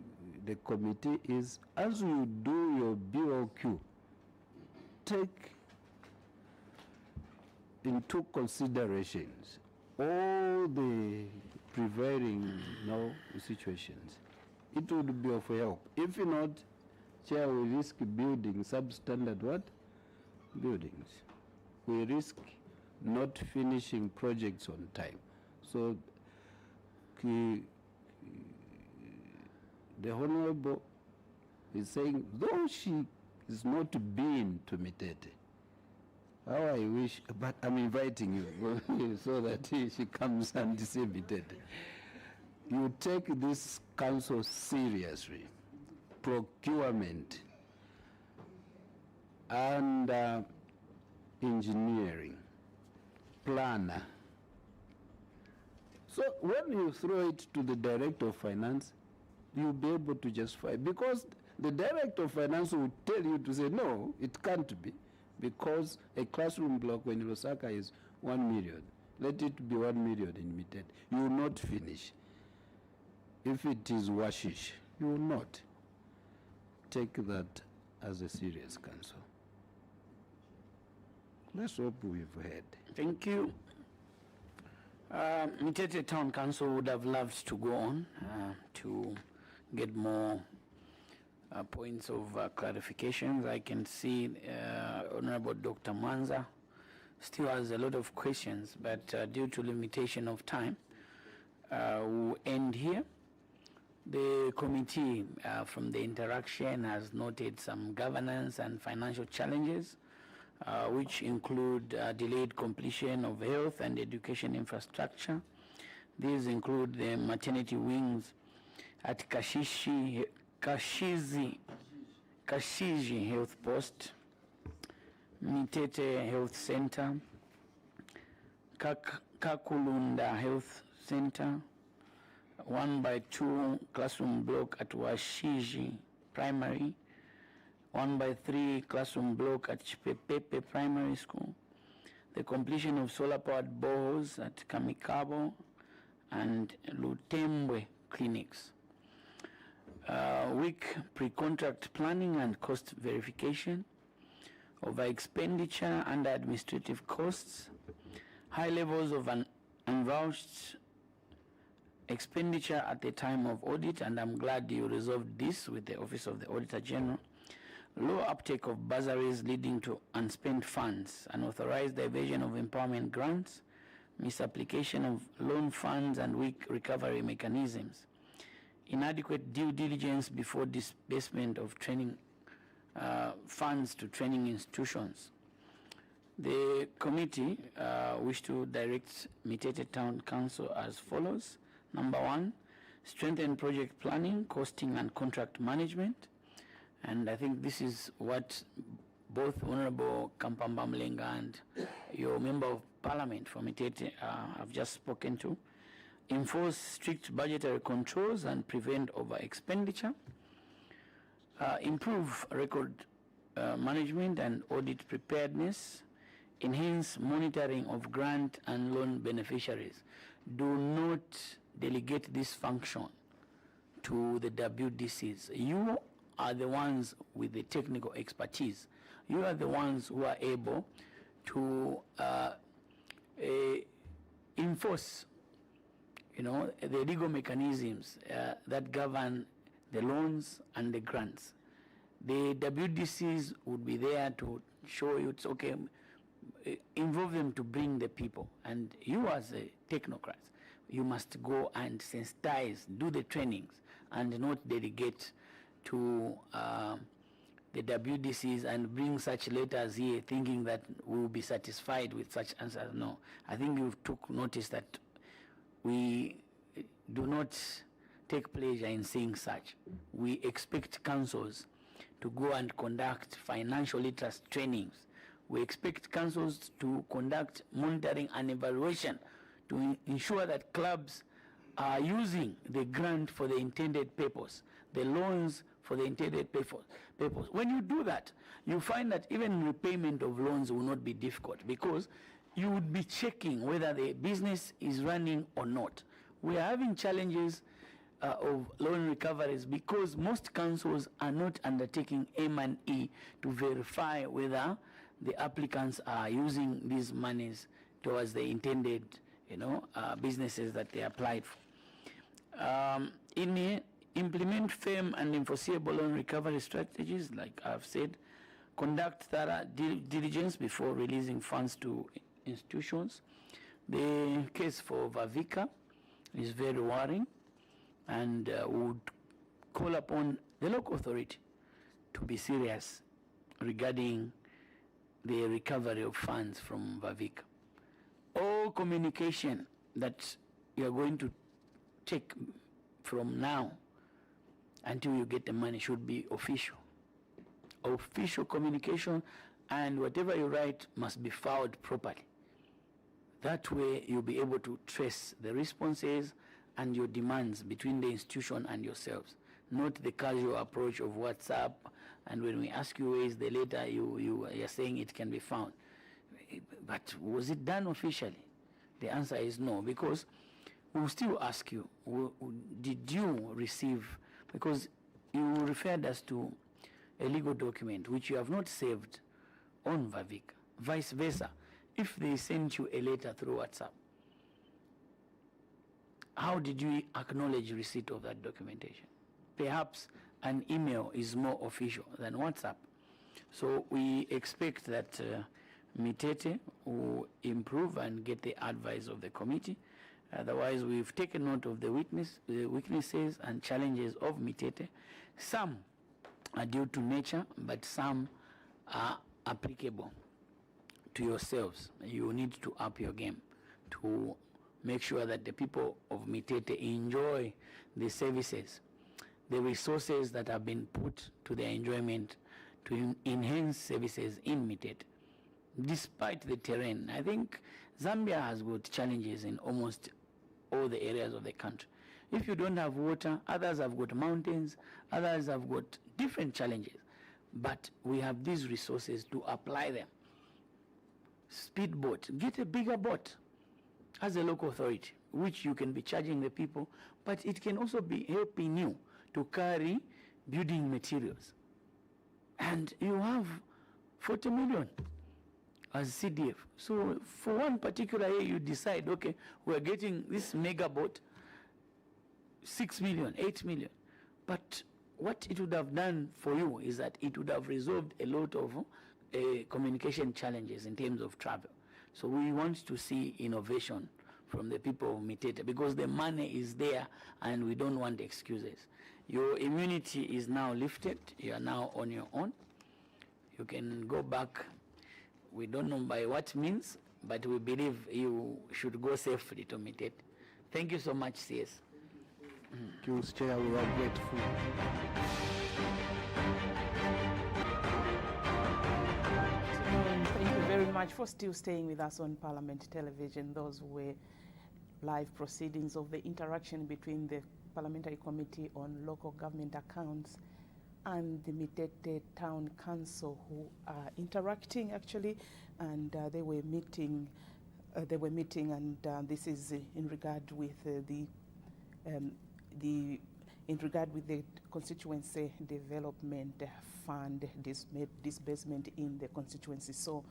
the committee is, as you do your BOQ, take into considerations all the prevailing situations. It would be of help. If not, Chair, we risk building substandard what? Buildings. We risk not finishing projects on time. So the Honorable is saying, though she is not being to Mitete, how I wish, but I'm inviting you so that she comes and see Mitete. You take this council seriously, procurement and engineering, planner. So when you throw it to the Director of Finance, you'll be able to justify, because the Director of Finance will tell you to say, no, it can't be, because a classroom block in Lusaka is 1 million. Let it be 1 million in Mitete. You will not finish. If it is washish, you will not. Take that as a serious council. Let's hope we've heard. Thank you. Mitete Town Council would have loved to go on to get more points of clarifications. I can see Honorable Dr. Mwanza still has a lot of questions, but due to limitation of time, we'll end here. The committee from the interaction has noted some governance and financial challenges, which include delayed completion of health and education infrastructure. These include the maternity wings at Kashiji Health Post, Mitete Health Center, Kakulunda Health Center, 1x2 classroom block at Washiji Primary, 1x3 classroom block at Chipepepe Primary School, the completion of solar-powered boreholes at Kamikabo and Lutembwe clinics, weak pre-contract planning and cost verification, over expenditure and administrative costs, high levels of unvouched expenditure at the time of audit, and I'm glad you resolved this with the Office of the Auditor General, low uptake of bursaries leading to unspent funds, unauthorized diversion of empowerment grants, misapplication of loan funds and weak recovery mechanisms, inadequate due diligence before disbursement of training funds to training institutions. The committee wish to direct Mitete Town Council as follows. Number 1, strengthen project planning, costing and contract management. And I think this is what both Honorable Kampamba Mlenga and your Member of Parliament from Mitete have just spoken to. Enforce strict budgetary controls and prevent over expenditure. Improve record management and audit preparedness. Enhance monitoring of grant and loan beneficiaries. Do not delegate this function to the WDCs. You are the ones with the technical expertise. You are the ones who are able to enforce, the legal mechanisms that govern the loans and the grants. The WDCs would be there to show you it's okay, involve them to bring the people. And you as a technocrat, you must go and sensitize, do the trainings, and not delegate to the WDCs and bring such letters here thinking that we will be satisfied with such answers. No, I think you took notice that we do not take pleasure in seeing such. We expect councils to go and conduct financial literacy trainings. We expect councils to conduct monitoring and evaluation to ensure that clubs are using the grant for the intended purpose, the loans for the intended purpose. When you do that, you find that even repayment of loans will not be difficult because you would be checking whether the business is running or not. We are having challenges of loan recoveries because most councils are not undertaking M&E to verify whether the applicants are using these monies towards the intended, businesses that they applied for. Implement firm and enforceable loan recovery strategies, like I've said. Conduct thorough diligence before releasing funds to institutions. The case for Vavika is very worrying, and would call upon the local authority to be serious regarding the recovery of funds from Vavika. All communication that you are going to take from now until you get the money should be official. Official communication, and whatever you write must be filed properly. That way you'll be able to trace the responses and your demands between the institution and yourselves, not the casual approach of WhatsApp, and when we ask you where is the letter, you're saying it can be found. But was it done officially? The answer is no, because we'll still ask you, did you receive, because you referred us to a legal document which you have not saved on Vavika, vice versa. If they sent you a letter through WhatsApp, how did you acknowledge receipt of that documentation? Perhaps an email is more official than WhatsApp. So we expect that Mitete will improve and get the advice of the committee. Otherwise, we've taken note of the weaknesses and challenges of Mitete. Some are due to nature, but some are applicable to yourselves. You need to up your game to make sure that the people of Mitete enjoy the services, the resources that have been put to their enjoyment to enhance services in Mitete. Despite the terrain, I think Zambia has got challenges in almost all the areas of the country. If you don't have water, others have got mountains, others have got different challenges. But we have these resources to apply them. Speedboat, get a bigger boat as a local authority, which you can be charging the people, but it can also be helping you to carry building materials. And you have 40 million as CDF. So for one particular year, you decide, okay, we're getting this mega boat, 6 million, 8 million. But what it would have done for you is that it would have resolved a lot of communication challenges in terms of travel. So we want to see innovation from the people of Mitete because the money is there and we don't want excuses. Your immunity is now lifted. You are now on your own. You can go back. We don't know by what means, but we believe you should go safely to Mitete. Thank you so much, CS. Thank you, Chair. We are grateful. Thank you very much for still staying with us on Parliament Television. Those were live proceedings of the interaction between the Parliamentary Committee on Local Government Accounts and the Mitete Town Council, who are interacting actually, and they were meeting. And this is in regard with the constituency development fund disbursement in the constituency. So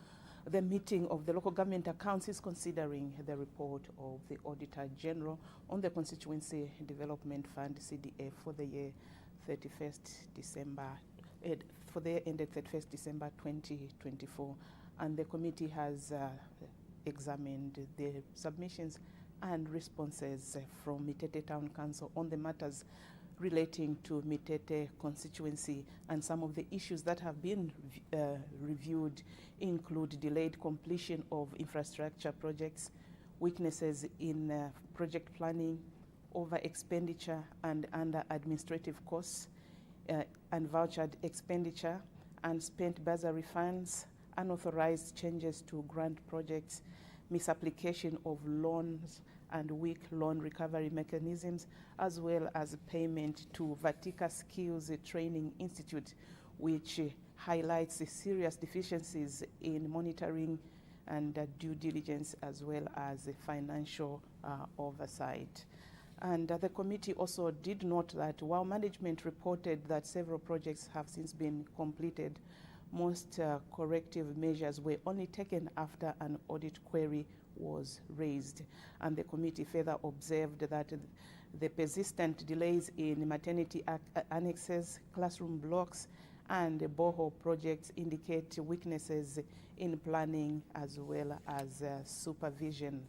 the meeting of the local government accounts is considering the report of the Auditor General on the Constituency Development Fund, CDF, for the year 31st December, for the year ended 31st December 2024. And the committee has examined the submissions and responses from Mitete Town Council on the matters relating to Mitete constituency, and some of the issues that have been reviewed include delayed completion of infrastructure projects, weaknesses in project planning, over expenditure and under administrative costs, and vouchered expenditure, unspent bursary funds, unauthorized changes to grant projects, misapplication of loans and weak loan recovery mechanisms, as well as payment to Vavika Skills Training Institute, which highlights the serious deficiencies in monitoring and due diligence, as well as financial oversight. And the committee also did note that while management reported that several projects have since been completed, most corrective measures were only taken after an audit query was raised. And the committee further observed that the persistent delays in maternity annexes, classroom blocks, and borehole projects indicate weaknesses in planning as well as supervision.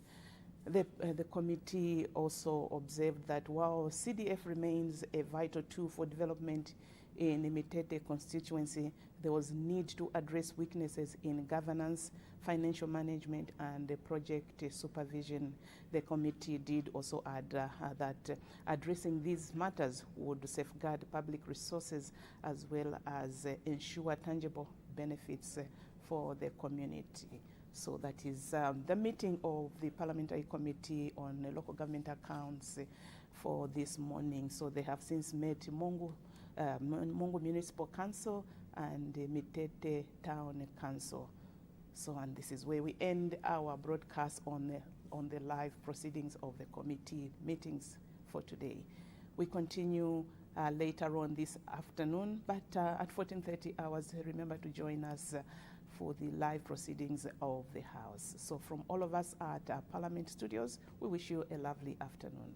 The committee also observed that while CDF remains a vital tool for development in the Mitete constituency, there was need to address weaknesses in governance, financial management, and project supervision. The committee did also add that addressing these matters would safeguard public resources as well as ensure tangible benefits for the community. So that is the meeting of the Parliamentary Committee on Local Government Accounts for this morning. So they have since met MONGU Municipal Council and Mitete Town Council. So, and this is where we end our broadcast on the live proceedings of the committee meetings for today. We continue later on this afternoon, but at 14:30 hours, remember to join us for the live proceedings of the House. So from all of us at Parliament Studios, we wish you a lovely afternoon.